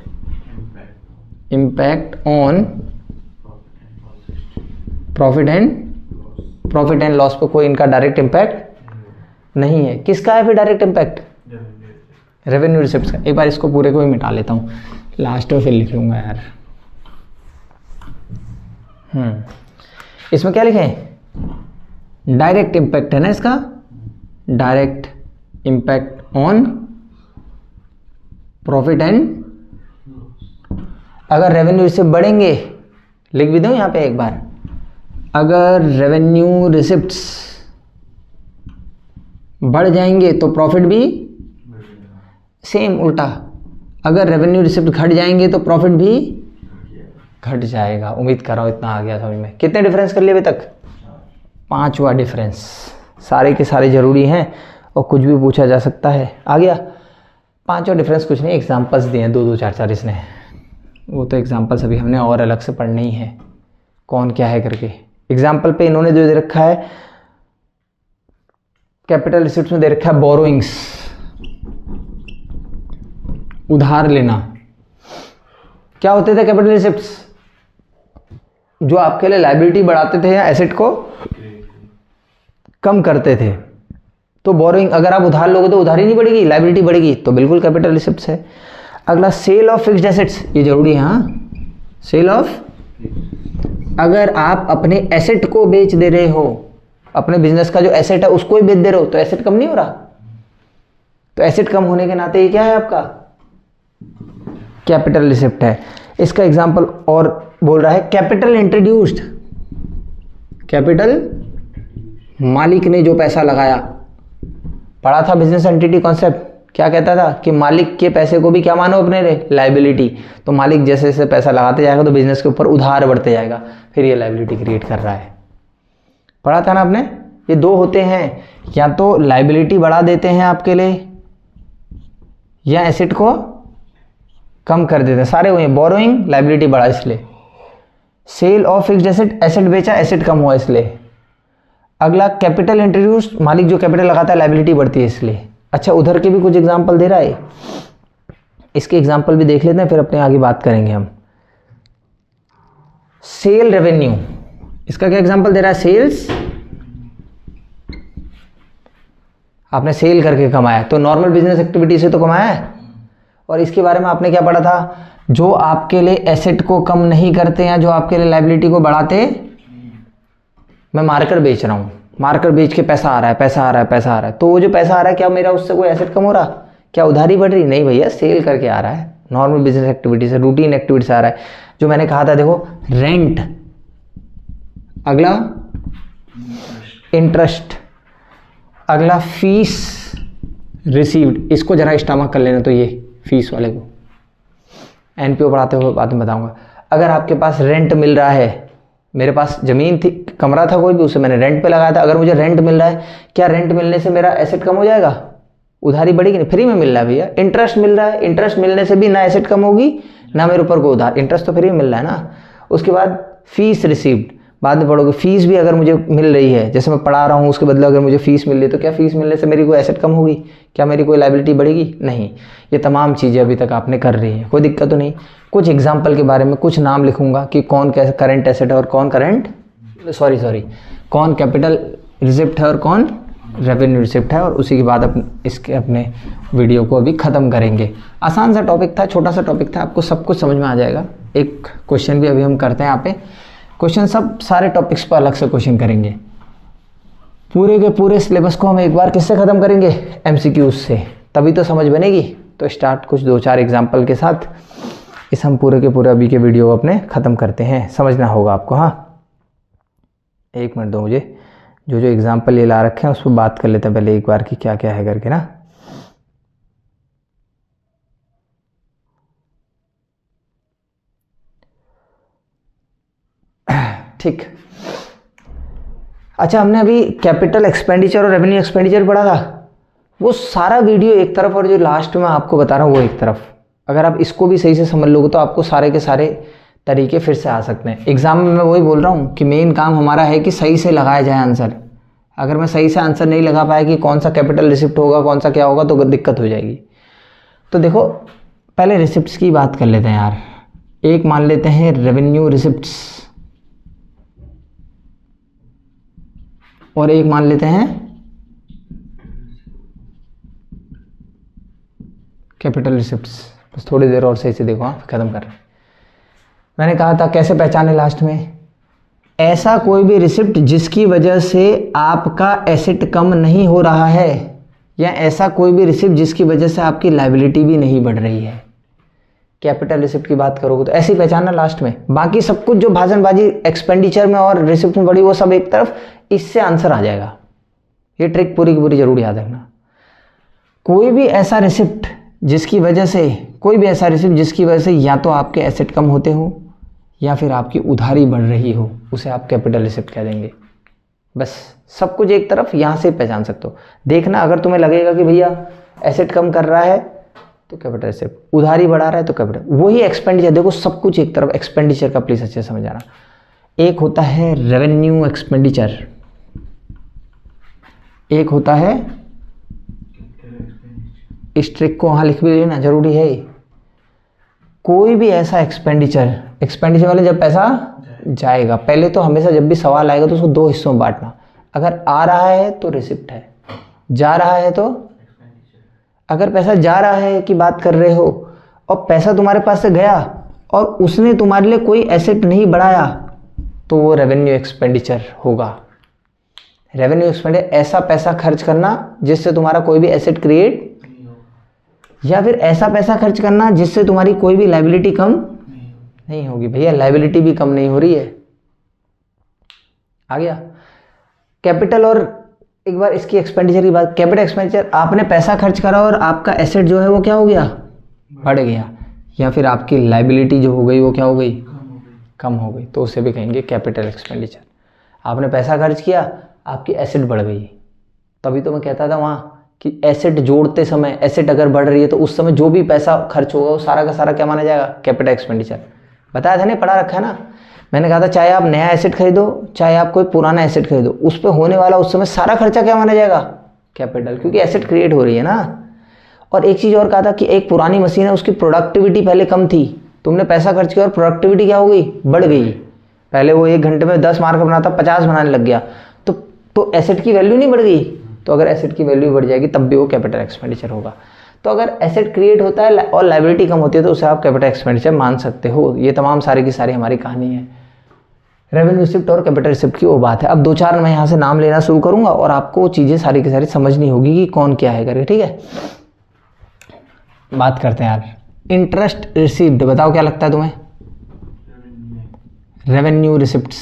impact on profit and loss पे कोई इनका डायरेक्ट इम्पैक्ट नहीं है। किसका है फिर डायरेक्ट इम्पैक्ट? रेवेन्यू रिसिप्ट्स का। एक बार इसको पूरे को ही मिटा लेता हूँ, लास्ट में फिर लिख लूंगा यार। इसमें क्या लिखें? डायरेक्ट इम्पैक्ट है ना इसका, direct impact on profit and. अगर रेवेन्यू रिसिप्ट बढ़ेंगे, लिख भी दूं यहाँ पे एक बार, अगर रेवेन्यू रिसिप्ट्स बढ़ जाएंगे तो प्रॉफिट भी सेम उल्टा। अगर रेवेन्यू रिसिप्ट घट जाएंगे तो प्रॉफिट भी घट जाएगा। उम्मीद कर रहा हूँ इतना आ गया समझ में। कितने डिफरेंस कर लिए अभी तक? 5वां डिफरेंस। सारे के सारे जरूरी हैं और कुछ भी पूछा जा सकता है। आ गया 5वां डिफरेंस? कुछ नहीं, एग्जाम्पल्स दिए हैं 2-2 4-4 इसने। वो तो एग्जाम्पल्स अभी हमने और अलग से पढ़ने ही है, कौन क्या है करके। एग्जाम्पल पे इन्होंने जो दे रखा है कैपिटल रिसिप्ट्स में दे रखा है बोरोइंग्स, उधार लेना। क्या होते थे कैपिटल रिसिप्ट्स? जो आपके लिए लायबिलिटी बढ़ाते थे या एसेट को कम करते थे। तो बोरोइंग, अगर आप उधार लोगे तो उधारी नहीं बढ़ेगी, लायबिलिटी बढ़ेगी, तो बिल्कुल कैपिटल रिसिप्ट्स है। अगला सेल ऑफ फिक्स्ड एसेट्स, ये जरूरी है। हाँ, सेल ऑफ, अगर आप अपने एसेट को बेच दे रहे हो, अपने बिजनेस का जो एसेट है उसको ही बेच दे रहे हो, तो एसेट कम नहीं हो रहा। तो एसेट कम होने के नाते ये क्या है आपका? कैपिटल रिसिप्ट है। इसका एग्जांपल और बोल रहा है कैपिटल इंट्रोड्यूस्ड। कैपिटल, मालिक ने जो पैसा लगाया। पढ़ा था बिजनेस एंटिटी कॉन्सेप्ट, क्या कहता था कि मालिक के पैसे को भी क्या मानो अपने लायबिलिटी। तो मालिक जैसे जैसे पैसा लगाते जाएगा तो बिजनेस के ऊपर उधार बढ़ते जाएगा, फिर ये लायबिलिटी क्रिएट कर रहा है। पढ़ा था ना आपने? ये 2 होते हैं, या तो लायबिलिटी बढ़ा देते हैं आपके लिए या एसेट को कम कर देते हैं। सारे हुए बोरोइंग, लायबिलिटी बढ़ा इसलिए। Sale of fixed asset, asset बेचा, एसेट कम हुआ इसलिए। अगला कैपिटल इंट्रोड्यूस्ड, मालिक जो कैपिटल लगाता है लायबिलिटी बढ़ती है इसलिए। अच्छा, उधर के भी कुछ एग्जाम्पल दे रहा है, इसके एग्जाम्पल भी देख लेते हैं, फिर अपने आगे बात करेंगे हम। सेल रेवेन्यू, इसका क्या एग्जाम्पल दे रहा है? सेल्स, आपने सेल करके कमाया, तो नॉर्मल बिजनेस एक्टिविटी से तो कमाया है। और इसके बारे में आपने क्या पढ़ा था? जो आपके लिए एसेट को कम नहीं करते हैं, जो आपके लिए लायबिलिटी को बढ़ाते। मैं मार्कर बेच रहा हूं, मार्कर बेच के पैसा आ रहा है, पैसा आ रहा है, पैसा आ रहा है, तो वो जो पैसा आ रहा है क्या मेरा उससे कोई एसेट कम हो रहा? क्या उधारी बढ़ रही? नहीं भैया, सेल करके आ रहा है, नॉर्मल बिजनेस एक्टिविटी से, रूटीन एक्टिविटी से आ रहा है। जो मैंने कहा था देखो, रेंट, अगला इंटरेस्ट, अगला फीस रिसीव्ड। इसको जरा स्टमक कर लेना, तो ये फीस वाले को एनपीओ पढ़ाते हुए बाद में बताऊंगा। अगर आपके पास रेंट मिल रहा है, मेरे पास जमीन थी, कमरा था कोई भी, उसे मैंने रेंट पे लगाया था, अगर मुझे रेंट मिल रहा है, क्या रेंट मिलने से मेरा एसेट कम हो जाएगा? उधारी बढ़ेगी नहीं, फ्री में मिल रहा है भैया। इंटरेस्ट मिल रहा है, इंटरेस्ट मिलने से भी ना एसेट कम होगी ना मेरे ऊपर कोई उधार, इंटरेस्ट तो फ्री में मिल रहा है ना। उसके बाद फीस रिसीव्ड, बाद में पढ़ोगे। फीस भी अगर मुझे मिल रही है, जैसे मैं पढ़ा रहा हूँ, उसके बदले अगर मुझे फीस मिल रही है, तो क्या फीस मिलने से मेरी कोई एसेट कम होगी? क्या मेरी कोई लायबिलिटी बढ़ेगी? नहीं। ये तमाम चीज़ें अभी तक आपने कर रही है, कोई दिक्कत तो नहीं। कुछ एग्जाम्पल के बारे में कुछ नाम लिखूंगा कि कौन कैसे करंट एसेट है और कौन कौन कैपिटल रिसिप्ट है और कौन रेवेन्यू रिसिप्ट है, और उसी के बाद इसके अपने वीडियो को अभी ख़त्म करेंगे। आसान सा टॉपिक था, छोटा सा टॉपिक था, आपको सब कुछ समझ में आ जाएगा। एक क्वेश्चन भी अभी हम करते हैं यहाँ पे, क्वेश्चन सब सारे टॉपिक्स पर अलग से क्वेश्चन करेंगे। पूरे के पूरे सिलेबस को हम एक बार किससे ख़त्म करेंगे, एमसीक्यूज से, तभी तो समझ बनेगी। तो स्टार्ट कुछ 2-4 एग्जाम्पल के साथ इस हम पूरे के पूरे अभी के वीडियो को अपने ख़त्म करते हैं। समझना होगा आपको। हाँ, 1 मिनट दो मुझे, जो जो एग्जाम्पल ये ला रखे हैं उस पर बात कर लेते हैं पहले एक बार कि क्या क्या है करके ना। ठीक, अच्छा, हमने अभी कैपिटल एक्सपेंडिचर और रेवेन्यू एक्सपेंडिचर पढ़ा था, वो सारा वीडियो एक तरफ और जो लास्ट में आपको बता रहा हूँ वो एक तरफ। अगर आप इसको भी सही से समझ लोगे तो आपको सारे के सारे तरीके फिर से आ सकते हैं। एग्जाम में मैं वही बोल रहा हूँ कि मेन काम हमारा है कि सही से लगाया जाए आंसर। अगर मैं सही से आंसर नहीं लगा पाया कि कौन सा कैपिटल रिसिप्ट होगा, कौन सा क्या होगा, तो दिक्कत हो जाएगी। तो देखो, पहले रिसिप्ट्स की बात कर लेते हैं यार। एक मान लेते हैं रेवेन्यू रिसिप्ट्स और एक मान लेते हैं कैपिटल रिसिप्ट्स। बस थोड़ी देर और सही से देखो, हाँ, खत्म कर रहे हैं। मैंने कहा था कैसे पहचाने लास्ट में, ऐसा कोई भी रिसिप्ट जिसकी वजह से आपका एसेट कम नहीं हो रहा है, या ऐसा कोई भी रिसिप्ट जिसकी वजह से आपकी लायबिलिटी भी नहीं बढ़ रही है। कैपिटल रिसिप्ट की बात करोगे तो ऐसे ही पहचानना लास्ट में। बाकी सब कुछ जो भाषणबाजी एक्सपेंडिचर में और रिसिप्ट में बढ़ी वो सब एक तरफ, इससे आंसर आ जाएगा। ये ट्रिक पूरी की पूरी जरूर याद रखना। कोई भी ऐसा रिसिप्ट जिसकी वजह से, कोई भी ऐसा रिसिप्ट जिसकी वजह से या तो आपके एसेट कम होते हो या फिर आपकी उधारी बढ़ रही हो, उसे आप कैपिटल रिसिप्ट कह देंगे। बस सब कुछ एक तरफ, यहाँ से पहचान सकते हो। देखना, अगर तुम्हें लगेगा कि भैया एसेट कम कर रहा है तो कैपिटल रिसिप्ट, उधारी बढ़ा रहा है तो कैपिटल, वही एक्सपेंडिचर। देखो सब कुछ एक तरफ, एक्सपेंडिचर का प्लीज अच्छे से समझ आना। एक होता है रेवेन्यू एक्सपेंडिचर, एक होता है, इस ट्रिक को वहाँ लिख भी लेना जरूरी है। कोई भी ऐसा एक्सपेंडिचर, एक्सपेंडिचर वाले जब पैसा जाएगा, पहले तो हमेशा जब भी सवाल आएगा तो उसको 2 हिस्सों में बांटना। अगर आ रहा है तो रिसिप्ट है, जा रहा है तो, अगर पैसा जा रहा है की बात कर रहे हो और पैसा तुम्हारे पास से गया और उसने तुम्हारे लिए कोई एसेट नहीं बढ़ाया, तो वो रेवेन्यू एक्सपेंडिचर होगा। रेवेन्यू एक्सपेंडिचर ऐसा पैसा खर्च करना जिससे तुम्हारा कोई भी एसेट क्रिएट, या फिर ऐसा पैसा खर्च करना जिससे तुम्हारी कोई भी लायबिलिटी कम नहीं होगी। भैया लायबिलिटी भी कम नहीं हो रही है। आ गया कैपिटल। और एक बार इसकी एक्सपेंडिचर की बात, कैपिटल एक्सपेंडिचर, आपने पैसा खर्च करा और आपका एसेट जो है वो क्या हो गया, बढ़ गया, या फिर आपकी लायबिलिटी जो हो गई वो क्या हो गई, कम हो गई, तो उसे भी कहेंगे कैपिटल एक्सपेंडिचर। आपने पैसा खर्च किया, आपकी एसेट बढ़ गई। तभी तो मैं कहता था वहाँ कि एसेट जोड़ते समय, एसेट अगर बढ़ रही है तो उस समय जो भी पैसा खर्च होगा वो सारा का सारा क्या माना जाएगा, कैपिटल एक्सपेंडिचर। बताया था नहीं, पढ़ा रखा है ना। मैंने कहा था चाहे आप नया एसेट खरीदो चाहे आप कोई पुराना एसेट खरीदो, उस पर होने वाला उस समय सारा खर्चा क्या माना जाएगा, कैपिटल, क्योंकि एसेट क्रिएट हो रही है ना। और एक चीज़ और कहा था कि एक पुरानी मशीन है, उसकी प्रोडक्टिविटी पहले कम थी, तुमने पैसा खर्च किया और प्रोडक्टिविटी क्या हो गई, बढ़ गई। पहले वो 1 घंटे में 10 मार्क बनाता, 50 बनाने लग गया, तो एसेट की वैल्यू नहीं बढ़ गई। तो अगर एसेट की वैल्यू बढ़ जाएगी तब भी वो कैपिटल एक्सपेंडिचर होगा। तो अगर एसेट क्रिएट होता है और लायबिलिटी कम होती है तो उसे आप कैपिटल एक्सपेंडिचर मान सकते हो। ये तमाम सारी की सारी हमारी कहानी है रेवेन्यू रिसिप्ट और कैपिटल रिसिप्ट की। वो बात है, अब 2-4 मैं यहाँ से नाम लेना शुरू करूँगा और आपको वो चीज़ें सारी की सारी समझनी होगी कि कौन क्या है करके, ठीक है। बात करते हैं यार, इंटरेस्ट रिसिप्ट, बताओ क्या लगता है तुम्हें, रेवेन्यू रिसिप्ट्स,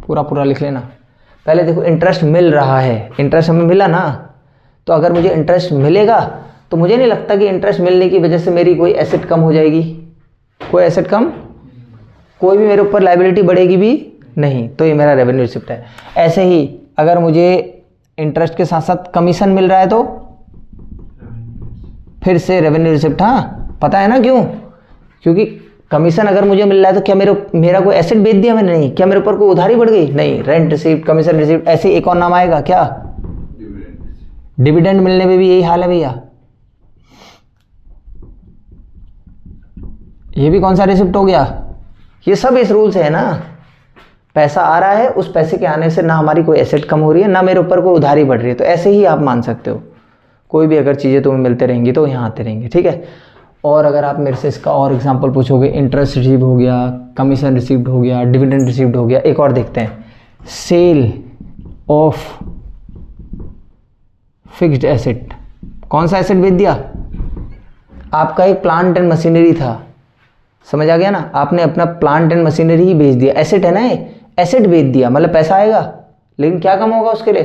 पूरा पूरा लिख लेना। पहले देखो, इंटरेस्ट मिल रहा है, इंटरेस्ट हमें मिला ना, तो अगर मुझे इंटरेस्ट मिलेगा तो मुझे नहीं लगता कि इंटरेस्ट मिलने की वजह से मेरी कोई एसेट कम हो जाएगी, कोई एसेट कम, कोई भी मेरे ऊपर लायबिलिटी बढ़ेगी भी नहीं, तो ये मेरा रेवेन्यू रिसिप्ट है। ऐसे ही अगर मुझे इंटरेस्ट के साथ साथ कमीशन मिल रहा है तो फिर से रेवेन्यू रिसिप्ट। हाँ, पता है ना क्यों, क्योंकि कमीशन अगर मुझे मिल रहा है तो क्या मेरा कोई एसेट बेच दिया मैंने, नहीं, क्या मेरे ऊपर कोई उधारी बढ़ गई, नहीं, रेंट रिसिप्ट, कमीशन रिसिप्ट। ऐसे एक और नाम आएगा क्या, डिविडेंड मिलने में भी यही हाल है भैया। ये भी कौन सा रिसिप्ट हो गया, ये सब इस रूल से है ना। पैसा आ रहा है, उस पैसे के आने से ना हमारी कोई एसेट कम हो रही है ना मेरे ऊपर कोई उधारी बढ़ रही है, तो ऐसे ही आप मान सकते हो। कोई भी अगर चीज़ें तुम्हें मिलते रहेंगी तो यहाँ आते रहेंगे, ठीक है। और अगर आप मेरे से इसका और एग्जांपल पूछोगे, इंटरेस्ट रिसीव हो गया, कमीशन रिसीव्ड हो गया, डिविडेंड रिसीव्ड हो गया। एक और देखते हैं, सेल ऑफ फिक्स्ड एसेट। कौन सा एसेट बेच दिया? आपका एक प्लांट एंड मशीनरी था, समझ आ गया ना, आपने अपना प्लांट एंड मशीनरी ही बेच दिया, एसेट है ना, एसेट बेच दिया, मतलब पैसा आएगा, लेकिन क्या कम होगा उसके लिए,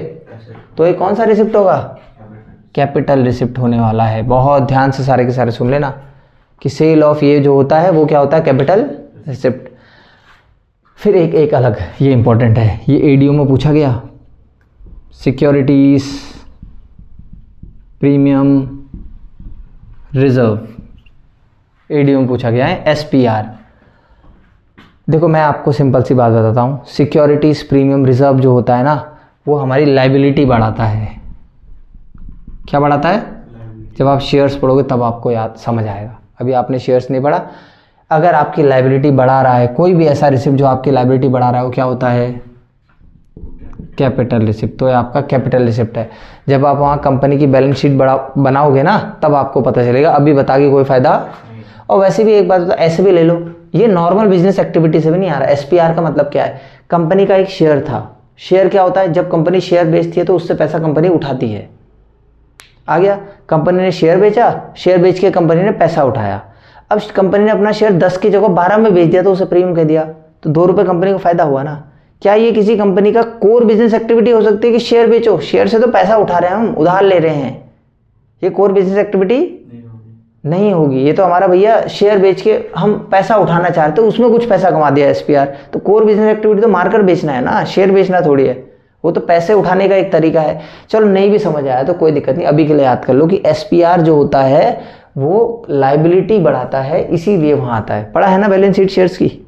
तो ये कौन सा रिसिप्ट होगा? कैपिटल रिसिप्ट होने वाला है। बहुत ध्यान से सारे के सारे सुन लेना कि सेल ऑफ ये जो होता है वो क्या होता है? Capital receipt. फिर एक अलग, ये इंपॉर्टेंट है, ये एडीओ में पूछा गया, सिक्योरिटीज प्रीमियम रिजर्व, एडीओ में पूछा गया है, एसपीआर। देखो मैं आपको सिंपल सी बात बताता हूँ, सिक्योरिटीज प्रीमियम रिजर्व जो होता है ना, वो हमारी लाइबिलिटी बढ़ाता है। क्या बढ़ाता है? जब आप शेयर्स पढ़ोगे तब आपको याद समझ आएगा, अभी आपने शेयर्स नहीं पढ़ा। अगर आपकी लाइबिलिटी बढ़ा रहा है, कोई भी ऐसा रिसिप्ट जो आपकी लाइबिलिटी बढ़ा रहा है, वो क्या होता है? Capital receipt. तो ये आपका कैपिटल रिसिप्ट है। जब आप वहाँ कंपनी की बैलेंस शीट बनाओगे ना, तब आपको पता चलेगा, अभी बता के कोई फायदा। और वैसे भी एक बात तो ऐसे भी ले लो, ये नॉर्मल बिजनेस एक्टिविटी से भी नहीं आ रहा। एसपीआर का मतलब क्या है? कंपनी का एक शेयर था। शेयर क्या होता है? जब कंपनी शेयर बेचती है तो उससे पैसा कंपनी उठाती है। आ गया, कंपनी ने शेयर बेचा, शेयर बेच के कंपनी ने पैसा उठाया। अब कंपनी ने अपना शेयर 10 की जगह 12 में बेच दिया तो उसे प्रीमियम कह दिया, तो 2 रुपये कंपनी को फायदा हुआ ना। क्या ये किसी कंपनी का कोर बिजनेस एक्टिविटी हो सकती है कि शेयर बेचो? शेयर से तो पैसा उठा रहे हैं हम, उधार ले रहे हैं, ये कोर बिजनेस एक्टिविटी नहीं होगी। ये तो हमारा भैया शेयर बेच के हम पैसा उठाना चाहते हैं, उसमें कुछ पैसा कमा दिया एसपीआर। तो कोर बिजनेस एक्टिविटी तो मार्केट बेचना है ना, शेयर बेचना थोड़ी है, वो तो पैसे उठाने का एक तरीका है। चलो नहीं भी समझ आया तो कोई दिक्कत नहीं, अभी के लिए याद कर लो कि एसपीआर जो होता है वो लाइबिलिटी बढ़ाता है, इसीलिए वहाँ आता है। पढ़ा है ना बैलेंस शीट शेयर्स की?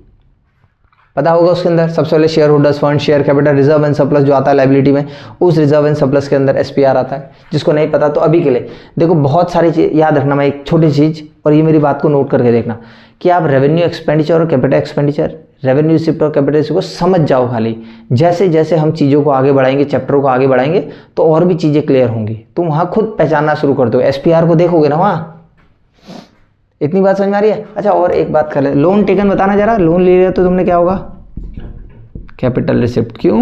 पता होगा उसके अंदर सबसे पहले share holders fund, share capital, reserve and surplus जो आता है लाइबिलिटी में, उस रिजर्व एंड सरप्लस के अंदर एसपीआर आता है। जिसको नहीं पता तो अभी के लिए देखो, बहुत सारी चीज़ याद रखना। मैं एक छोटी चीज़, और ये मेरी बात को नोट करके देखना कि आप रेवेन्यू एक्सपेंडिचर और कैपिटल एक्सपेंडिचर, रेवेन्यू रिसिप्ट और कैपिटल रिसिप्ट को समझ जाओ खाली। जैसे जैसे हम चीज़ों को आगे बढ़ाएंगे, चैप्टरों को आगे बढ़ाएंगे, तो और भी चीज़ें क्लियर होंगी। तुम वहाँ खुद पहचानना शुरू कर दो, एसपीआर को देखोगे ना वहाँ। इतनी बात समझ में आ रही है? अच्छा और एक बात कर ले, लोन टेकन बताना जरा, लोन ले लिया तो तुमने क्या होगा? Capital receipt. क्यों?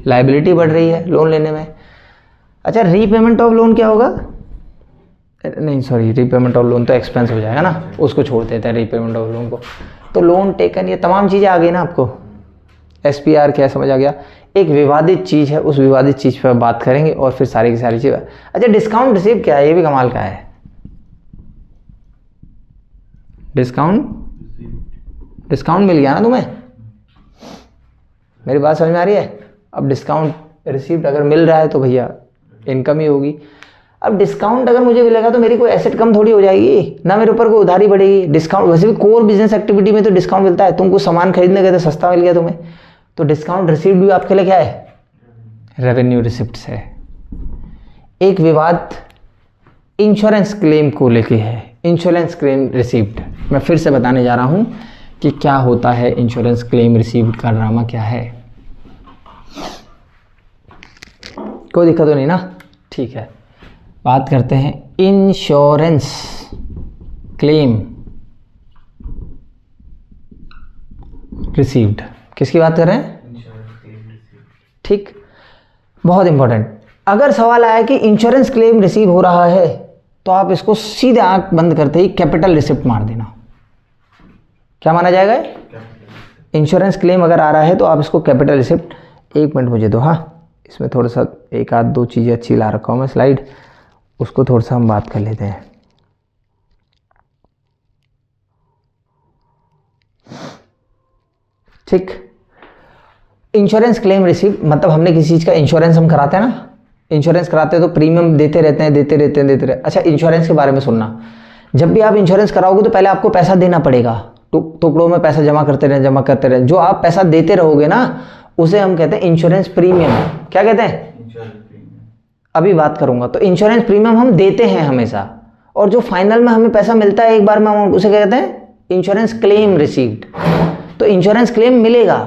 लाइबिलिटी बढ़ रही है लोन लेने में। अच्छा रीपेमेंट ऑफ लोन क्या होगा? नहीं सॉरी, रीपेमेंट ऑफ लोन तो एक्सपेंस हो जाएगा ना, उसको छोड़ देते हैं रीपेमेंट ऑफ लोन को। तो लोन टेकन, ये तमाम चीज़ें आ गई ना आपको। एसपीआर क्या समझ आ गया? एक विवादित चीज़ है, उस विवादित चीज़ पर बात करेंगे और फिर सारी की सारी चीज़ें। अच्छा डिस्काउंट रिसीव क्या है? ये भी कमाल का है। डिस्काउंट मिल गया ना तुम्हें? मेरी बात समझ में आ रही है? अब डिस्काउंट रिसीव्ड अगर मिल रहा है तो भैया इनकम ही होगी। अब डिस्काउंट अगर मुझे मिलेगा तो मेरी कोई एसेट कम थोड़ी हो जाएगी ना, मेरे ऊपर कोई उधारी बढ़ेगी। डिस्काउंट वैसे भी कोर बिजनेस एक्टिविटी में तो डिस्काउंट मिलता है। तुम कुछ सामान खरीदने गए तो सस्ता मिल गया तुम्हें, तो डिस्काउंट रिसीव्ड भी आपके लिए क्या है? रेवेन्यू रिसिप्ट है। एक विवाद इंश्योरेंस क्लेम को लेके है, इंश्योरेंस क्लेम रिसीव्ड। मैं फिर से बताने जा रहा हूं कि क्या होता है इंश्योरेंस क्लेम रिसीव्ड का ड्रामा क्या है। कोई दिक्कत तो नहीं ना? ठीक है, बात करते हैं इंश्योरेंस क्लेम रिसीव्ड। किसकी बात कर रहे हैं? ठीक, बहुत इंपॉर्टेंट। अगर सवाल आया कि इंश्योरेंस क्लेम रिसीव हो रहा है तो आप इसको सीधे आंख बंद करते ही कैपिटल रिसिप्ट मार देना। क्या माना जाएगा? इंश्योरेंस क्लेम अगर आ रहा है तो आप इसको कैपिटल रिसिप्ट। एक मिनट मुझे दो, हाँ इसमें थोड़ा सा एक आध दो चीज़ें अच्छी ला रखा हूँ मैं स्लाइड, उसको थोड़ा सा हम बात कर लेते हैं। ठीक, इंश्योरेंस क्लेम रिसीव मतलब हमने किसी चीज़ का इंश्योरेंस हम कराते हैं ना, इंश्योरेंस कराते हैं तो प्रीमियम देते रहते हैं। अच्छा इंश्योरेंस के बारे में सुनना, जब भी आप इंश्योरेंस कराओगे तो पहले आपको पैसा देना पड़ेगा, टुकड़ों में पैसा जमा करते रहें। जो आप पैसा देते रहोगे ना उसे हम कहते हैं इंश्योरेंस प्रीमियम। क्या कहते हैं? अभी बात करूंगा। तो इंश्योरेंस प्रीमियम हम देते हैं हमेशा, और जो फाइनल में हमें पैसा मिलता है एक बार में अमाउंट, उसे क्या कहते हैं? Insurance claim received. तो इंश्योरेंस क्लेम मिलेगा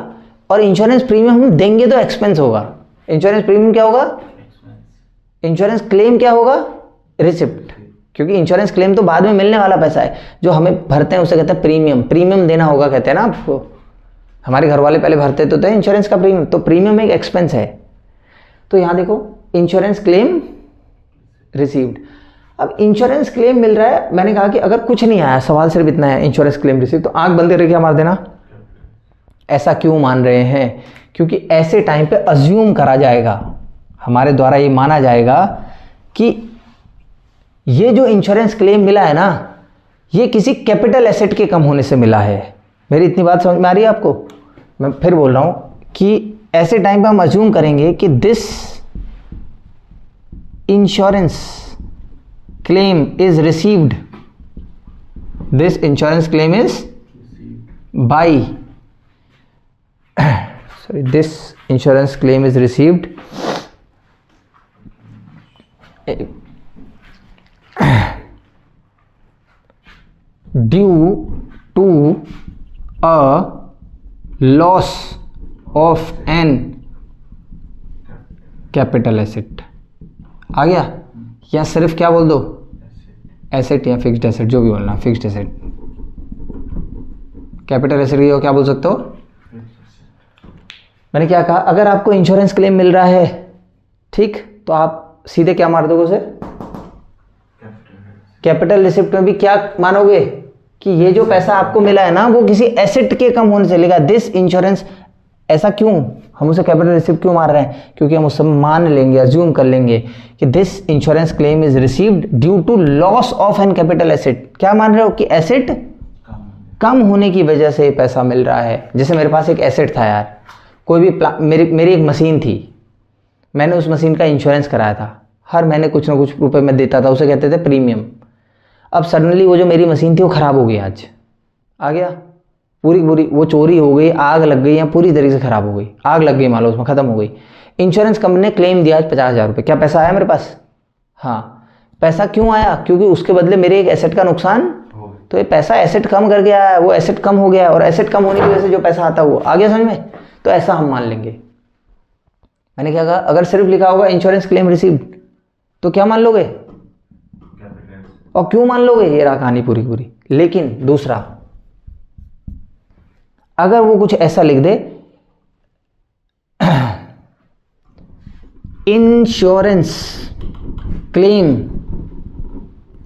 और इंश्योरेंस प्रीमियम हम देंगे तो एक्सपेंस होगा। इंश्योरेंस प्रीमियम क्या होगा? इंश्योरेंस क्लेम क्या होगा? रिसिप्ट। क्योंकि इंश्योरेंस क्लेम तो बाद में मिलने वाला पैसा है, जो हमें भरते हैं उसे कहते हैं प्रीमियम। प्रीमियम देना होगा कहते हैं ना आपको, हमारे घर वाले पहले भरते तो थे इंश्योरेंस का प्रीमियम, तो प्रीमियम एक एक्सपेंस है। तो यहाँ देखो इंश्योरेंस क्लेम रिसीव्ड। अब इंश्योरेंस क्लेम मिल रहा है, मैंने कहा कि अगर कुछ नहीं आया, सवाल सिर्फ इतना है इंश्योरेंस क्लेम रिसीव, तो आंख बंद करके क्या मार देना, ऐसा क्यों मान रहे हैं? क्योंकि ऐसे टाइम पे अज्यूम करा जाएगा, हमारे द्वारा ये माना जाएगा कि ये जो इंश्योरेंस क्लेम मिला है ना, ये किसी कैपिटल एसेट के कम होने से मिला है। मेरी इतनी बात समझ में आ रही है आपको? मैं फिर बोल रहा हूं कि ऐसे टाइम पे हम अज्यूम करेंगे कि this insurance claim is received, this insurance claim is by sorry, this insurance claim is received due to a loss of an capital asset। आ गया? या सिर्फ क्या बोल दो, एसेट या फिक्स्ड एसेट, जो भी बोलना, फिक्स्ड एसेट। कैपिटल एसेट की क्या बोल सकते हो? मैंने क्या कहा, अगर आपको इंश्योरेंस क्लेम मिल रहा है, ठीक, तो आप सीधे क्या मार दोगे उसे, कैपिटल रिसिप्ट में भी क्या मानोगे कि ये जो पैसा आपको मिला है ना, वो किसी एसेट के कम होने से लेगा। दिस इंश्योरेंस, ऐसा क्यों, हम उसे कैपिटल रिसिप्ट क्यों मार रहे हैं? क्योंकि हम उससे मान लेंगे, अज्यूम कर लेंगे कि this insurance claim is received due to loss of an capital asset. क्या मान रहे हो कि एसेट कम होने की वजह से पैसा मिल रहा है। जैसे मेरे पास एक एसेट था यार, कोई भी मेरी एक मशीन थी, मैंने उस मशीन का इंश्योरेंस कराया था, हर महीने कुछ ना कुछ रुपए मैं देता था, उसे कहते थे प्रीमियम। अब सडनली वो जो मेरी मशीन थी वो ख़राब हो गई, आज आ गया, पूरी वो चोरी हो गई, आग लग गई या पूरी तरीके से ख़राब हो गई, आग लग गई मान लो, उसमें ख़त्म हो गई। इंश्योरेंस कंपनी ने क्लेम दिया आज 50,000 रुपये। क्या पैसा आया मेरे पास? हाँ। पैसा क्यों आया? क्योंकि उसके बदले मेरे एक एसेट का नुकसान, तो ये पैसा एसेट कम कर गया है, वो एसेट कम हो गया है, और एसेट कम होने की वजह से जो पैसा आता है वो आ गया, समझ में? तो ऐसा हम मान लेंगे। मैंने क्या कहा, अगर सिर्फ लिखा होगा इंश्योरेंस क्लेम रिसीव्ड, तो क्या मान लोगे और क्यों मान लोगे, ये रहा कहानी पूरी पूरी। लेकिन दूसरा, अगर वो कुछ ऐसा लिख दे, insurance claim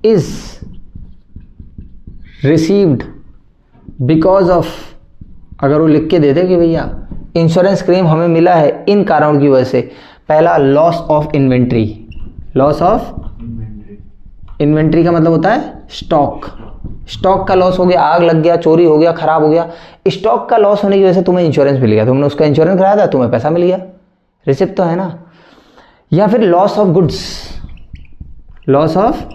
is received because of, अगर वो लिख के दे दे कि भैया इंश्योरेंस क्लेम हमें मिला है इन कारणों की वजह से, पहला loss of inventory. Loss of inventory का मतलब होता है स्टॉक, स्टॉक का लॉस हो गया, आग लग गया, चोरी हो गया, खराब हो गया, स्टॉक का लॉस होने की वजह से तुम्हें इंश्योरेंस मिल गया, तुमने उसका इंश्योरेंस कराया था, तुम्हें पैसा मिल गया, रिसिप्ट तो है ना। या फिर loss of goods, loss of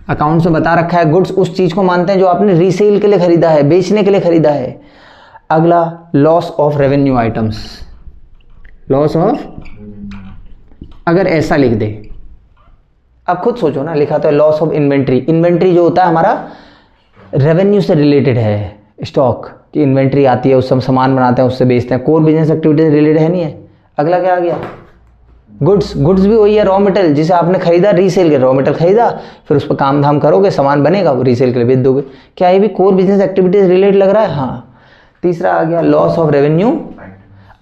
account में बता रखा है, गुड्स उस चीज को मानते हैं जो आपने रीसेल के लिए खरीदा है, बेचने के लिए खरीदा है। अगला loss of revenue items, loss of, अगर ऐसा लिख दे, अब खुद सोचो ना, लिखा तो है लॉस ऑफ इन्वेंट्री। इन्वेंट्री जो होता है हमारा रेवेन्यू से रिलेटेड है, स्टॉक की इन्वेंट्री आती है, उससे हम सामान बनाते हैं, उससे बेचते हैं, कोर बिजनेस एक्टिविटी से रिलेटेड है नहीं है। अगला क्या आ गया, गुड्स। गुड्स भी वही है, रॉ मटेरियल, जिसे आपने खरीदा रीसेल के, रॉ मटेरियल खरीदा, फिर उस पर काम धाम करोगे, सामान बनेगा, वो रीसेल के लिए बेच दोगे। क्या ये भी कोर बिजनेस एक्टिविटी से रिलेटेड लग रहा है? हाँ। तीसरा आ गया लॉस ऑफ रेवेन्यू।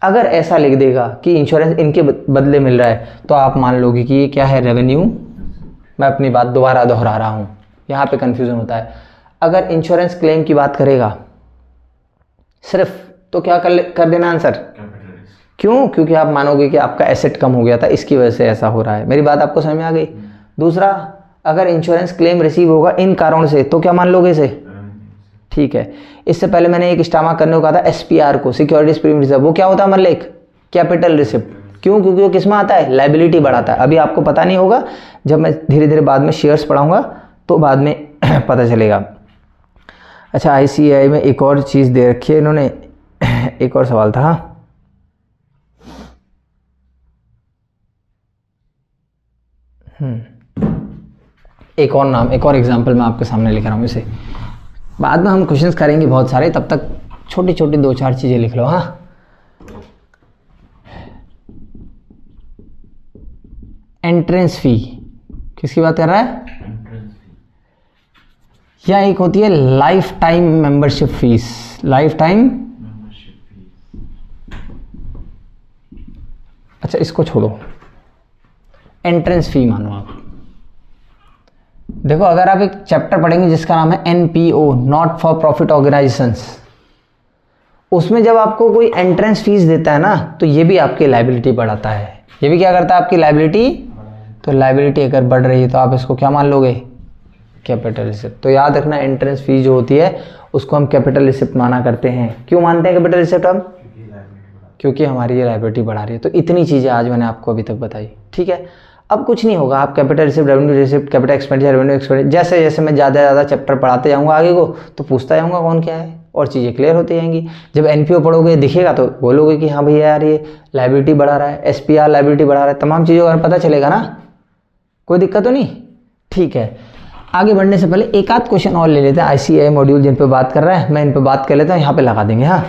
अगर ऐसा लिख देगा कि इंश्योरेंस इनके बदले मिल रहा है, तो आप मान लोगे कि ये क्या है, रेवेन्यू। मैं अपनी बात दोबारा दोहरा रहा हूँ, यहाँ पे कंफ्यूजन होता है। अगर इंश्योरेंस क्लेम की बात करेगा सिर्फ, तो क्या कर देना आंसर, क्यों? क्योंकि आप मानोगे कि आपका एसेट कम हो गया था, इसकी वजह से ऐसा हो रहा है। मेरी बात आपको समझ में आ गई? दूसरा, अगर इंश्योरेंस क्लेम रिसीव होगा इन कारणों से, तो क्या मान लोगे इसे? ठीक है। इससे पहले मैंने एक स्टामा करने को कहा था, एसपीआर को, सिक्योरिटीज प्रीमियम रिजर्व, वो क्या होता है हमारे लिए? Capital receipt. क्यों? क्योंकि वो किस में आता है, लायबिलिटी बढ़ाता है। अभी आपको पता नहीं होगा, जब मैं धीरे धीरे बाद में शेयर्स पढ़ाऊंगा तो बाद में पता चलेगा। अच्छा, आईसीआई में एक और चीज़ दे रखी है इन्होंने, एक और सवाल था, एक और नाम, एक और एग्जाम्पल मैं आपके सामने लिख रहा हूँ, इसे बाद में हम क्वेश्चंस करेंगे बहुत सारे, तब तक छोटी छोटी 2-4 चीज़ें लिख लो। हाँ, एंट्रेंस फी, किसकी बात कर रहा है? या एक होती है life time membership fees. Life time, अच्छा इसको छोड़ो, एंट्रेंस फी मानो आप। देखो अगर आप एक चैप्टर पढ़ेंगे जिसका नाम है NPO, not for profit organisations, उसमें जब आपको कोई एंट्रेंस फीस देता है ना तो ये भी आपकी लायबिलिटी बढ़ाता है। ये भी क्या करता है, आपकी लायबिलिटी। तो लायबिलिटी अगर बढ़ रही है तो आप इसको क्या मान लोगे, कैपिटल रिसिप्ट। तो याद रखना एंट्रेंस फी जो होती है उसको हम कैपिटल रिसिप्ट माना करते हैं। क्यों मानते हैं कैपिटल रिसिप्ट हम, क्योंकि हमारी ये लायबिलिटी बढ़ा रही है। तो इतनी चीज़ें आज मैंने आपको अभी तक बताई, ठीक है। अब कुछ नहीं होगा, आप capital receipt, revenue receipt, capital expenditure, revenue expenditure, जैसे जैसे मैं ज़्यादा चैप्टर पढ़ाते जाऊँगा आगे को तो पूछता जाऊँगा कौन क्या है और चीज़ें क्लियर होती जाएंगी। जब एनपीओ पढ़ोगे दिखेगा तो बोलोगे कि हाँ भैया यार ये लायबिलिटी बढ़ा रहा है, एसपीआर लायबिलिटी बढ़ा रहा है, तमाम चीज़ों का पता चलेगा ना, कोई दिक्कत तो नहीं, ठीक है। आगे बढ़ने से पहले एक आध क्वेश्चन और ले लेते हैं आईसीएआई मॉड्यूल जिन पे बात कर रहा है, मैं इन पे बात कर लेता हूँ, यहाँ पे लगा देंगे। हाँ,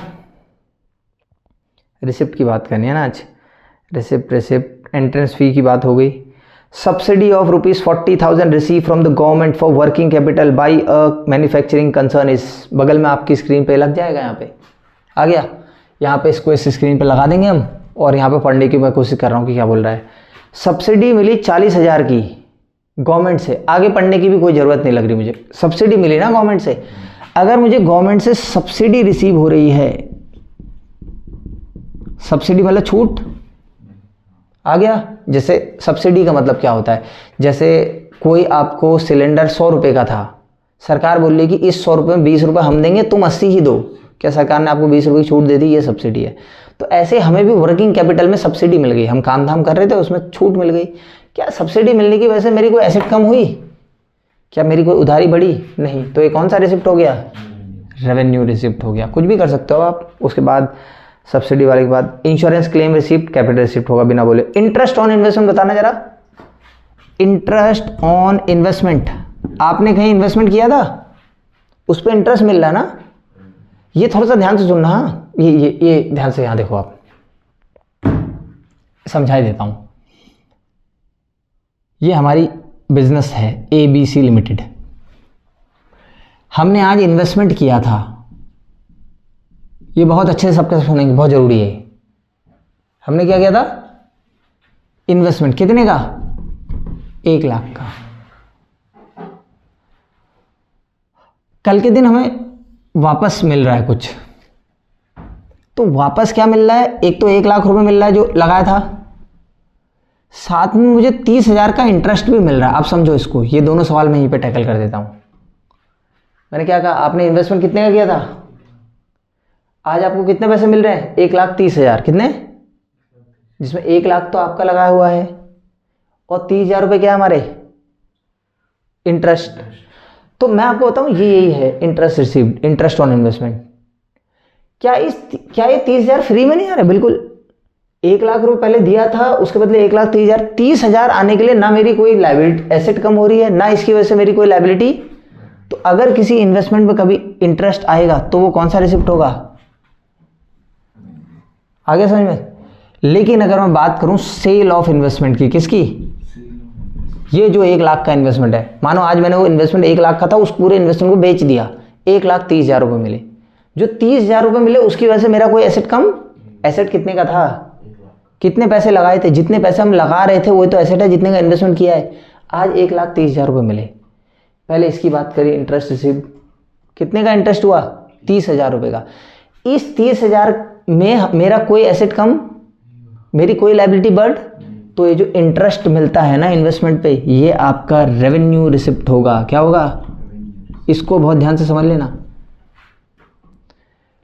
रिसिप्ट की बात करनी है ना आज, रिसिप्ट एंट्रेंस फी की बात हो गई। Subsidy of ₹40,000 receive from the government for working capital by a manufacturing concern is, बगल में आपकी स्क्रीन पे लग जाएगा, यहाँ पे आ गया, यहाँ पे इसको इस स्क्रीन पे लगा देंगे हम, और यहाँ पे पढ़ने की मैं कोशिश कर रहा हूँ कि क्या बोल रहा है। सब्सिडी मिली 40,000 की गवर्नमेंट से, आगे पढ़ने की भी कोई ज़रूरत नहीं लग रही मुझे, सब्सिडी मिली ना गवर्नमेंट से। अगर मुझे गवर्नमेंट से सब्सिडी रिसीव हो रही है, सब्सिडी मतलब छूट, आ गया। जैसे सब्सिडी का मतलब क्या होता है, जैसे कोई आपको सिलेंडर 100 रुपये का था, सरकार बोल रही कि इस 100 रुपये में 20 रुपये हम देंगे, तुम 80 ही दो, क्या सरकार ने आपको 20 रुपये की छूट दे दी, ये सब्सिडी है। तो ऐसे हमें भी वर्किंग कैपिटल में सब्सिडी मिल गई, हम काम धाम कर रहे थे उसमें छूट मिल गई। क्या सब्सिडी मिलने की वजह से मेरी कोई एसेट कम हुई, क्या मेरी कोई उधारी बढ़ी, नहीं। तो ये कौन सा रिसिप्ट हो गया, रेवेन्यू रिसिप्ट हो गया। कुछ भी कर सकते हो आप। उसके बाद सब्सिडी वाले के बाद insurance claim receipt, capital receipt होगा बिना बोले। इंटरेस्ट ऑन इन्वेस्टमेंट बताना जरा, इंटरेस्ट ऑन इन्वेस्टमेंट, आपने कहीं इन्वेस्टमेंट किया था उस पर इंटरेस्ट मिल रहा है ना, ये थोड़ा सा ध्यान से सुनना। हाँ, ये ध्यान से यहाँ देखो, आप समझा ही देता हूँ। ये हमारी बिजनेस है ABC लिमिटेड, हमने आज इन्वेस्टमेंट किया था, ये बहुत अच्छे से सबके सुनेंगे, बहुत जरूरी है। हमने क्या किया था, इन्वेस्टमेंट, कितने का, 1 लाख का। कल के दिन हमें वापस मिल रहा है कुछ, तो वापस क्या मिल रहा है, एक तो 1 लाख रुपए मिल रहा है जो लगाया था, साथ में मुझे 30,000 का इंटरेस्ट भी मिल रहा है। आप समझो इसको, ये दोनों सवाल मैं यहीं पे टैकल कर देता हूं। मैंने क्या कहा, आपने इन्वेस्टमेंट कितने का किया था, आज आपको कितने पैसे मिल रहे हैं, 1,30,000, कितने, जिसमें 1 लाख तो आपका लगाया हुआ है और 30,000 रुपये क्या हमारे इंटरेस्ट। तो मैं आपको बताऊं, ये यही है interest received, interest on investment. क्या ये 30,000 फ्री में नहीं आ रहा, बिल्कुल 1 लाख रुपए पहले दिया था, उसके बदले 1,30,000, 30,000 आने के लिए ना मेरी कोई लायबिलिटी एसेट कम हो रही है, ना इसकी वजह से मेरी कोई लायबिलिटी। तो अगर किसी इन्वेस्टमेंट में कभी इंटरेस्ट आएगा तो वो कौन सा रिसिप्ट होगा, आगे समझ में। लेकिन अगर मैं बात करूं सेल ऑफ इन्वेस्टमेंट की, किसकी, ये जो 1 लाख का इन्वेस्टमेंट है, मानो आज मैंने वो इन्वेस्टमेंट 1 लाख का था, उस पूरे इन्वेस्टमेंट को बेच दिया, 1,30,000 रुपये मिले। जो 30,000 रुपये मिले उसकी वजह से मेरा कोई एसेट कम, एसेट कितने का था, कितने पैसे लगाए थे, जितने पैसे हम लगा रहे थे वही तो एसेट है जितने का इन्वेस्टमेंट किया है। आज 1,30,000 रुपये मिले। पहले इसकी बात करें, इंटरेस्ट रिसीव, कितने का इंटरेस्ट हुआ, 30,000 रुपये का। इस 30,000 में मेरा कोई एसेट कम, मेरी कोई लायबिलिटी बढ़, तो ये जो इंटरेस्ट मिलता है ना इन्वेस्टमेंट पे, ये आपका रेवेन्यू रिसिप्ट होगा। क्या होगा, इसको बहुत ध्यान से समझ लेना।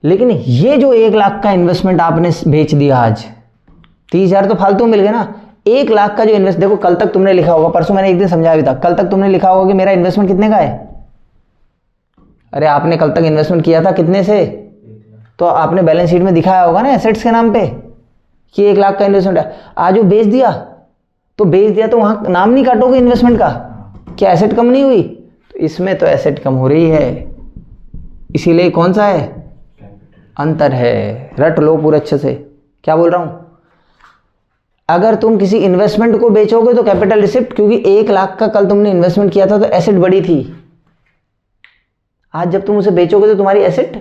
लेकिन ये जो 1 लाख का इन्वेस्टमेंट आपने बेच दिया आज, 30,000 तो फालतू मिल गए ना। 1 लाख का जो इन्वेस्ट, देखो कल तक तुमने लिखा होगा, परसों मैंने एक दिन समझाया भी था, कल तक तुमने लिखा होगा कि मेरा इन्वेस्टमेंट कितने का है। अरे आपने कल तक इन्वेस्टमेंट किया था कितने से, तो आपने बैलेंस शीट में दिखाया होगा ना एसेट्स के नाम पे कि 1 लाख का इन्वेस्टमेंट है। आज वो बेच दिया तो वहां नाम नहीं काटोगे इन्वेस्टमेंट का, क्या एसेट कम नहीं हुई, तो इसमें तो एसेट कम हो रही है। इसीलिए कौन सा है, अंतर है। रट लो पूरे अच्छे से, क्या बोल रहा हूं। अगर तुम किसी इन्वेस्टमेंट को बेचोगे तो कैपिटल रिसिप्ट, क्योंकि 1 लाख का कल तुमने इन्वेस्टमेंट किया था तो एसेट बड़ी थी, आज जब तुम उसे बेचोगे तो तुम्हारी एसेट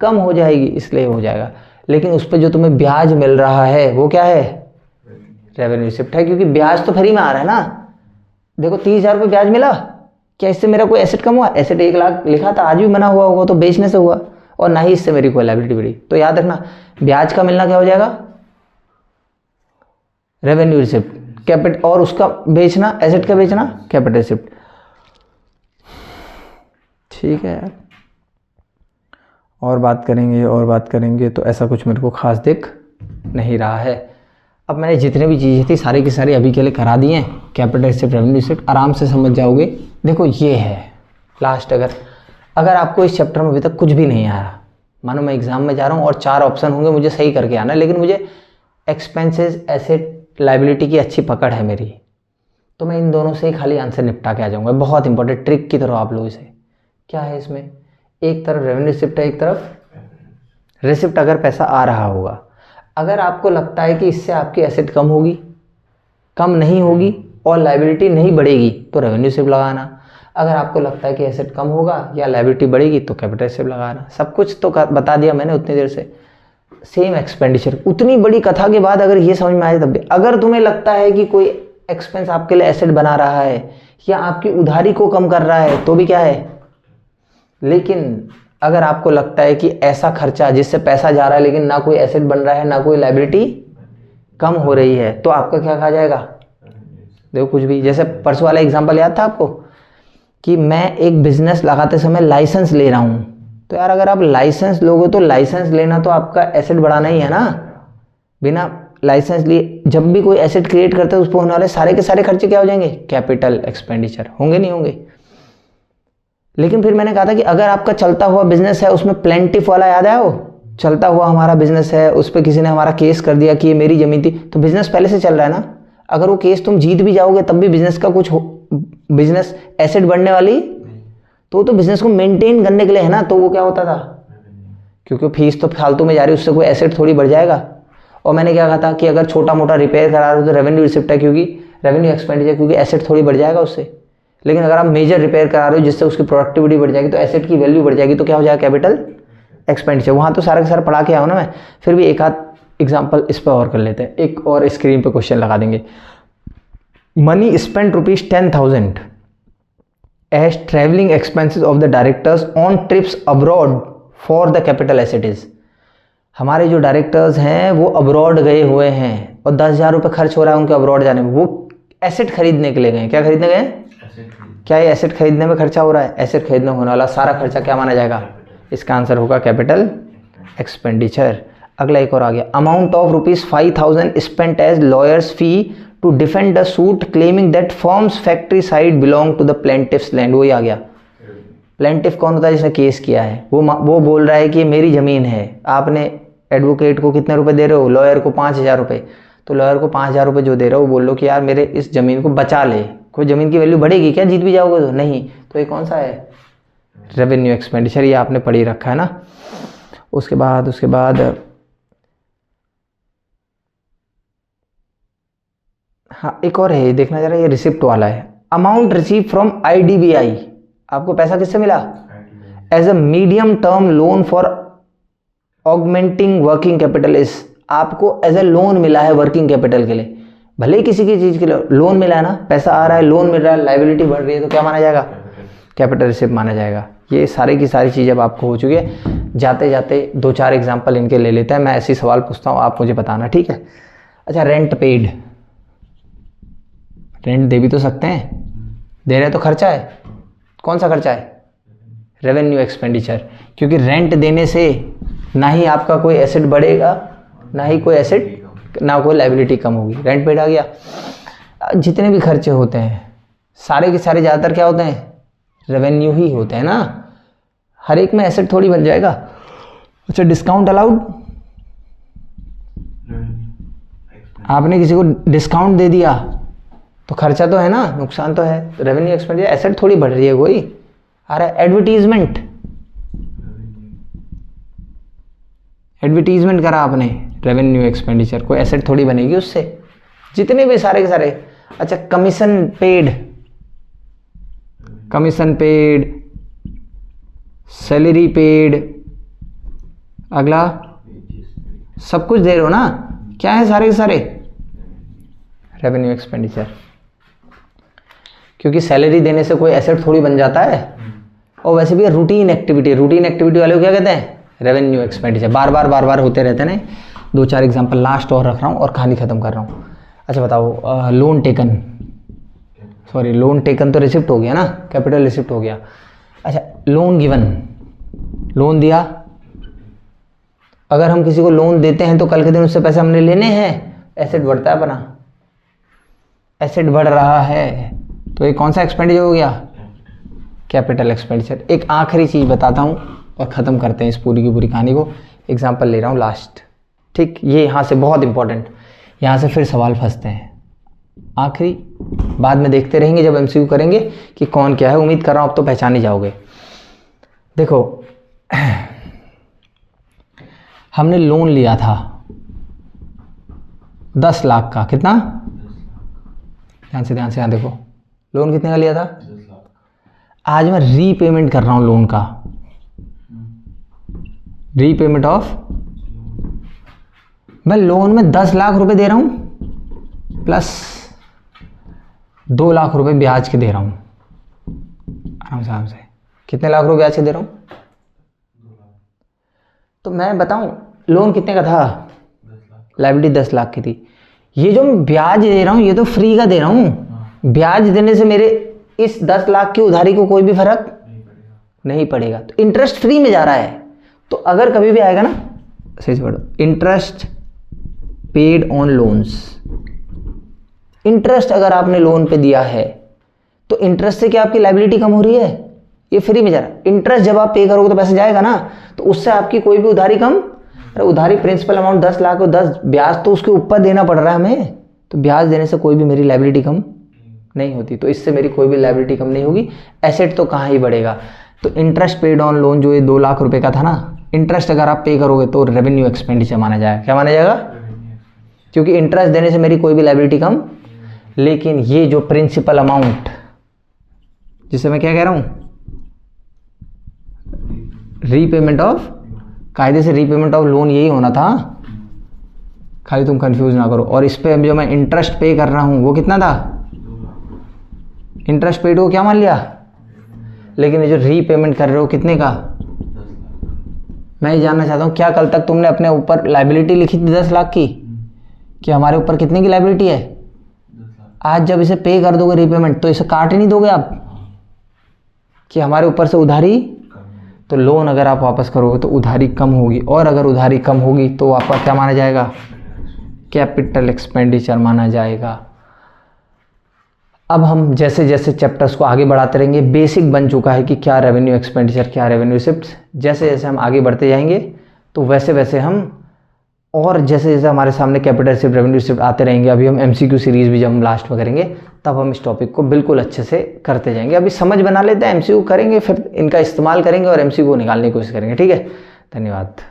कम हो जाएगी, इसलिए हो जाएगा। लेकिन उस पर जो तुम्हें ब्याज मिल रहा है वो क्या है, रेवेन्यू रिसिप्ट है, क्योंकि ब्याज तो फ्री में आ रहा है ना। देखो 30,000 रुपये ब्याज मिला, क्या इससे मेरा कोई एसेट कम हुआ? एसेट 1 लाख लिखा था, आज भी बना हुआ होगा तो बेचने से हुआ, और ना ही इससे मेरी कोई लायबिलिटी बढ़ी। तो याद रखना ब्याज का मिलना क्या हो जाएगा, रेवेन्यू रिसिप्ट। कैपिटल और उसका बेचना, एसेट का बेचना, कैपिटल रिसिप्ट। ठीक है यार, और बात करेंगे तो ऐसा कुछ मेरे को खास दिख नहीं रहा है। अब मैंने जितने भी चीज़ें थी सारी की सारी अभी के लिए करा दी हैं। कैपिटल रिसिप्ट, रेवेन्यू रिसिप्ट आराम से समझ जाओगे। देखो ये है लास्ट, अगर आपको इस चैप्टर में अभी तक कुछ भी नहीं आया, मानो मैं एग्जाम में जा रहा हूँ और 4 ऑप्शन होंगे, मुझे सही करके आना है, लेकिन मुझे एक्सपेंसेस, एसेट, लायबिलिटी की अच्छी पकड़ है मेरी, तो मैं इन दोनों से ही खाली आंसर निपटा के आ जाऊँगा। बहुत इंपॉर्टेंट ट्रिक की तरह आप लोग इसे, क्या है इसमें, एक तरफ रेवेन्यू रिसिप्ट है, एक तरफ रिसिप्ट। अगर पैसा आ रहा होगा, अगर आपको लगता है कि इससे आपकी एसेट कम नहीं होगी और लायबिलिटी नहीं बढ़ेगी तो रेवेन्यू रिसिप्ट लगाना। अगर आपको लगता है कि एसेट कम होगा या लायबिलिटी बढ़ेगी तो कैपिटल रिसिप्ट लगाना। सब कुछ तो बता दिया मैंने उतनी देर से। सेम एक्सपेंडिचर, उतनी बड़ी कथा के बाद अगर ये समझ में आए तब भी, अगर तुम्हें लगता है कि कोई एक्सपेंस आपके लिए एसेट बना रहा है या आपकी उधारी को कम कर रहा है तो भी क्या है। लेकिन अगर आपको लगता है कि ऐसा खर्चा जिससे पैसा जा रहा है लेकिन ना कोई एसेट बन रहा है, ना कोई लायबिलिटी कम हो रही है, तो आपका क्या कहा जाएगा। देखो कुछ भी, जैसे परसों वाला एग्जांपल याद था आपको कि मैं एक बिजनेस लगाते समय लाइसेंस ले रहा हूँ, तो यार अगर आप लाइसेंस लोगे तो लाइसेंस लेना तो आपका एसेट बढ़ाना ही है ना। बिना लाइसेंस लिए जब भी कोई एसेट क्रिएट करते हैं उस पर होने वाले सारे के सारे खर्चे क्या हो जाएंगे, कैपिटल एक्सपेंडिचर होंगे, नहीं होंगे। लेकिन फिर मैंने कहा था कि अगर आपका चलता हुआ बिजनेस है, उसमें प्लेंटिफ वाला याद है, वो चलता हुआ हमारा बिजनेस है, उस पर किसी ने हमारा केस कर दिया कि ये मेरी जमीन थी, तो बिजनेस पहले से चल रहा है ना। अगर वो केस तुम जीत भी जाओगे तब भी बिजनेस का कुछ बिजनेस एसेट बढ़ने वाली, तो बिजनेस को मेंटेन करने के लिए है ना। तो वो क्या होता था, क्योंकि फीस तो फालतू में जा रही है, उससे कोई एसेट थोड़ी बढ़ जाएगा। और मैंने क्या कहा था कि अगर छोटा मोटा रिपेयर करा रहे हो तो रेवेन्यू रिसिप्ट है, क्योंकि रेवेन्यू एक्सपेंडिचर, क्योंकि एसेट थोड़ी बढ़ जाएगा उससे। लेकिन अगर आप मेजर रिपेयर करा रहे हो जिससे उसकी प्रोडक्टिविटी बढ़ जाएगी तो एसेट की वैल्यू बढ़ जाएगी, तो क्या हो जाएगा, कैपिटल एक्सपेंडिचर। वहाँ तो सारा का सारा पढ़ा के आओ ना मैं, फिर भी एक आध एग्जाम्पल इस पर और कर लेते हैं। एक और स्क्रीन पर क्वेश्चन लगा देंगे। Money spent ₹10,000 as travelling expenses of the directors on trips abroad for the capital asset is. हमारे जो डायरेक्टर्स हैं वो अब्रॉड गए हुए हैं और 10,000 रुपये खर्च हो रहा है उनके अब्रॉड जाने में। वो एसेट खरीदने के लिए गए। क्या खरीदने गए, क्या ये एसेट खरीदने में खर्चा हो रहा है। एसेट खरीदने होने वाला सारा खर्चा क्या माना जाएगा, इसका आंसर होगा कैपिटल एक्सपेंडिचर। अगला एक और आ गया, amount of ₹5,000 spent as lawyers fee to defend the suit claiming that firm's factory site belong to the plaintiff's land. वही आ गया, प्लेंटिफ कौन होता है, जिसने केस किया है। वो बोल रहा है कि मेरी ज़मीन है, आपने एडवोकेट को कितने रुपए दे रहे हो, लॉयर को 5,000 रुपये। तो लॉयर को 5,000 रुपये जो दे रहे हो, बोल लो कि यार मेरे इस ज़मीन को बचा ले। कोई ज़मीन की वैल्यू बढ़ेगी क्या, जीत भी जाओगे तो नहीं। तो ये कौन सा है, रेवेन्यू एक्सपेंडिचर। ये आपने पढ़ी रखा है ना। उसके बाद हाँ एक और है, देखना जरा, ये रिसिप्ट वाला है। Amount receive from IDBI। आपको पैसा किससे मिला, as a medium term loan for augmenting working capital is. आपको एज ए लोन मिला है वर्किंग कैपिटल के लिए, भले ही किसी की चीज़ के लिए लोन मिला है ना, पैसा आ रहा है, लोन मिल रहा है, लायबिलिटी बढ़ रही है, तो क्या माना जाएगा, कैपिटल रिसिप्ट माना जाएगा। ये सारी की सारी चीज़ अब आपको हो चुकी है। जाते जाते 2-4 एग्जाम्पल इनके ले लेते हैं, मैं ऐसे सवाल पूछता हूँ, आप मुझे बताना, ठीक है। अच्छा, रेंट पेड, रेंट दे भी तो सकते हैं, दे रहे तो खर्चा है। कौन सा खर्चा है, रेवेन्यू एक्सपेंडिचर, क्योंकि रेंट देने से ना ही आपका कोई एसेट बढ़ेगा, ना ही कोई एसेट, ना कोई लायबिलिटी कम होगी। रेंट पेड आ गया। जितने भी खर्चे होते हैं सारे के सारे ज़्यादातर क्या होते हैं, रेवेन्यू ही होते हैं ना। हर एक में एसेट थोड़ी बन जाएगा। अच्छा, डिस्काउंट अलाउड, आपने किसी को डिस्काउंट दे दिया तो खर्चा तो है ना, नुकसान तो है। रेवेन्यू एक्सपेंडिचर, एसेट थोड़ी बढ़ रही है कोई। आ रहा है एडवर्टीजमेंट, एडवर्टीजमेंट करा आपने, रेवेन्यू एक्सपेंडिचर, कोई एसेट थोड़ी बनेगी उससे। जितने भी सारे के सारे। अच्छा, commission paid, commission paid, salary paid, अगला सब कुछ दे रहे हो ना, क्या है सारे के सारे रेवेन्यू एक्सपेंडिचर, क्योंकि सैलरी देने से कोई एसेट थोड़ी बन जाता है। और वैसे भी रूटीन एक्टिविटी वाले को क्या कहते हैं, रेवेन्यू एक्सपेंडिचर, बार बार होते रहते हैं। 2-4 एग्जांपल लास्ट और रख रहा हूँ और कहानी खत्म कर रहा हूँ। अच्छा बताओ, लोन टेकन तो रिसिप्ट हो गया ना, कैपिटल रिसिप्ट हो गया। अच्छा लोन गिवन, लोन दिया, अगर हम किसी को लोन देते हैं तो कल के दिन उससे पैसे हमने लेने हैं, एसेट बढ़ता है अपना, एसेट बढ़ रहा है, तो ये कौन सा एक्सपेंडिचर हो गया, कैपिटल एक्सपेंडिचर। एक आखिरी चीज़ बताता हूँ और ख़त्म करते हैं इस पूरी की पूरी कहानी को। एग्जाम्पल ले रहा हूँ लास्ट, ठीक, ये यहाँ से बहुत इंपॉर्टेंट, यहाँ से फिर सवाल फंसते हैं। आखिरी बाद में देखते रहेंगे जब एमसीक्यू करेंगे कि कौन क्या है, उम्मीद कर रहा हूँ अब तो पहचान ही जाओगे। देखो हमने लोन लिया था 10 लाख का, कितना, ध्यान से यहाँ देखो, लोन कितने का लिया था, 10 लाख। आज मैं रीपेमेंट कर रहा हूँ लोन का, रीपेमेंट ऑफ, मैं लोन में 10 लाख रुपए दे रहा हूँ प्लस 2 लाख रुपए ब्याज के दे रहा हूँ, आराम से कितने लाख रुपए ब्याज के दे रहा हूँ, तो मैं बताऊं लोन कितने का था, लायबिलिटी 10 लाख की थी। ये जो मैं ब्याज दे रहा हूँ ये तो फ्री का दे रहा हूँ, ब्याज देने से मेरे इस 10 लाख की उधारी को कोई भी फर्क नहीं पड़ेगा, तो इंटरेस्ट फ्री में जा रहा है। तो अगर कभी भी आएगा ना, सही से पढ़ो, interest paid on loans, interest अगर आपने लोन पे दिया है तो इंटरेस्ट से क्या आपकी लायबिलिटी कम हो रही है, ये फ्री में जा रहा है। इंटरेस्ट जब आप पे करोगे तो पैसा जाएगा ना, तो उससे आपकी कोई भी उधारी कम, उधारी प्रिंसिपल अमाउंट 10 लाख और 10 ब्याज तो उसके ऊपर देना पड़ रहा है हमें, तो ब्याज देने से कोई भी मेरी लायबिलिटी कम नहीं होती, तो इससे मेरी कोई भी लायबिलिटी कम नहीं होगी, एसेट तो कहाँ ही बढ़ेगा। तो इंटरेस्ट पेड ऑन लोन जो ये 2 लाख रुपए का था ना, इंटरेस्ट अगर आप पे करोगे तो रेवेन्यू एक्सपेंडिचर माना जाएगा, क्या माना जाएगा, क्योंकि इंटरेस्ट देने से मेरी कोई भी लायबिलिटी कम। लेकिन ये जो प्रिंसिपल अमाउंट, जिसे मैं क्या कह रहा हूँ, रीपेमेंट ऑफ, कायदे से रीपेमेंट ऑफ लोन यही होना था, खाली तुम कंफ्यूज ना करो। और इस पे जो मैं इंटरेस्ट पे कर रहा हूँ वो कितना था, इंटरेस्ट पेड को क्या मान लिया, लेकिन ये जो रीपेमेंट कर रहे हो कितने का, मैं ये जानना चाहता हूँ क्या कल तक तुमने अपने ऊपर लायबिलिटी लिखी थी 10 लाख की, कि हमारे ऊपर कितने की लायबिलिटी है, आज जब इसे पे कर दोगे रीपेमेंट तो इसे काट ही नहीं दोगे आप, कि हमारे ऊपर से उधारी, तो लोन अगर आप वापस करोगे तो उधारी कम होगी, और अगर उधारी कम होगी तो आपका क्या माना जाएगा, कैपिटल एक्सपेंडिचर माना जाएगा। अब हम जैसे जैसे चैप्टर्स को आगे बढ़ाते रहेंगे, बेसिक बन चुका है कि क्या रेवेन्यू एक्सपेंडिचर, क्या रेवेन्यू रिसिप्ट्स। जैसे जैसे हम आगे बढ़ते जाएंगे तो वैसे वैसे हम, और जैसे जैसे हमारे सामने कैपिटल रिसिप्ट, रेवेन्यू रिसिप्ट आते रहेंगे, अभी हम एमसीक्यू सीरीज भी जब हम लास्ट में करेंगे तब हम इस टॉपिक को बिल्कुल अच्छे से करते जाएंगे। अभी समझ बना लेते हैं, एमसीक्यू करेंगे, फिर इनका इस्तेमाल करेंगे और एमसीक्यू को निकालने की कोशिश करेंगे। ठीक है, धन्यवाद।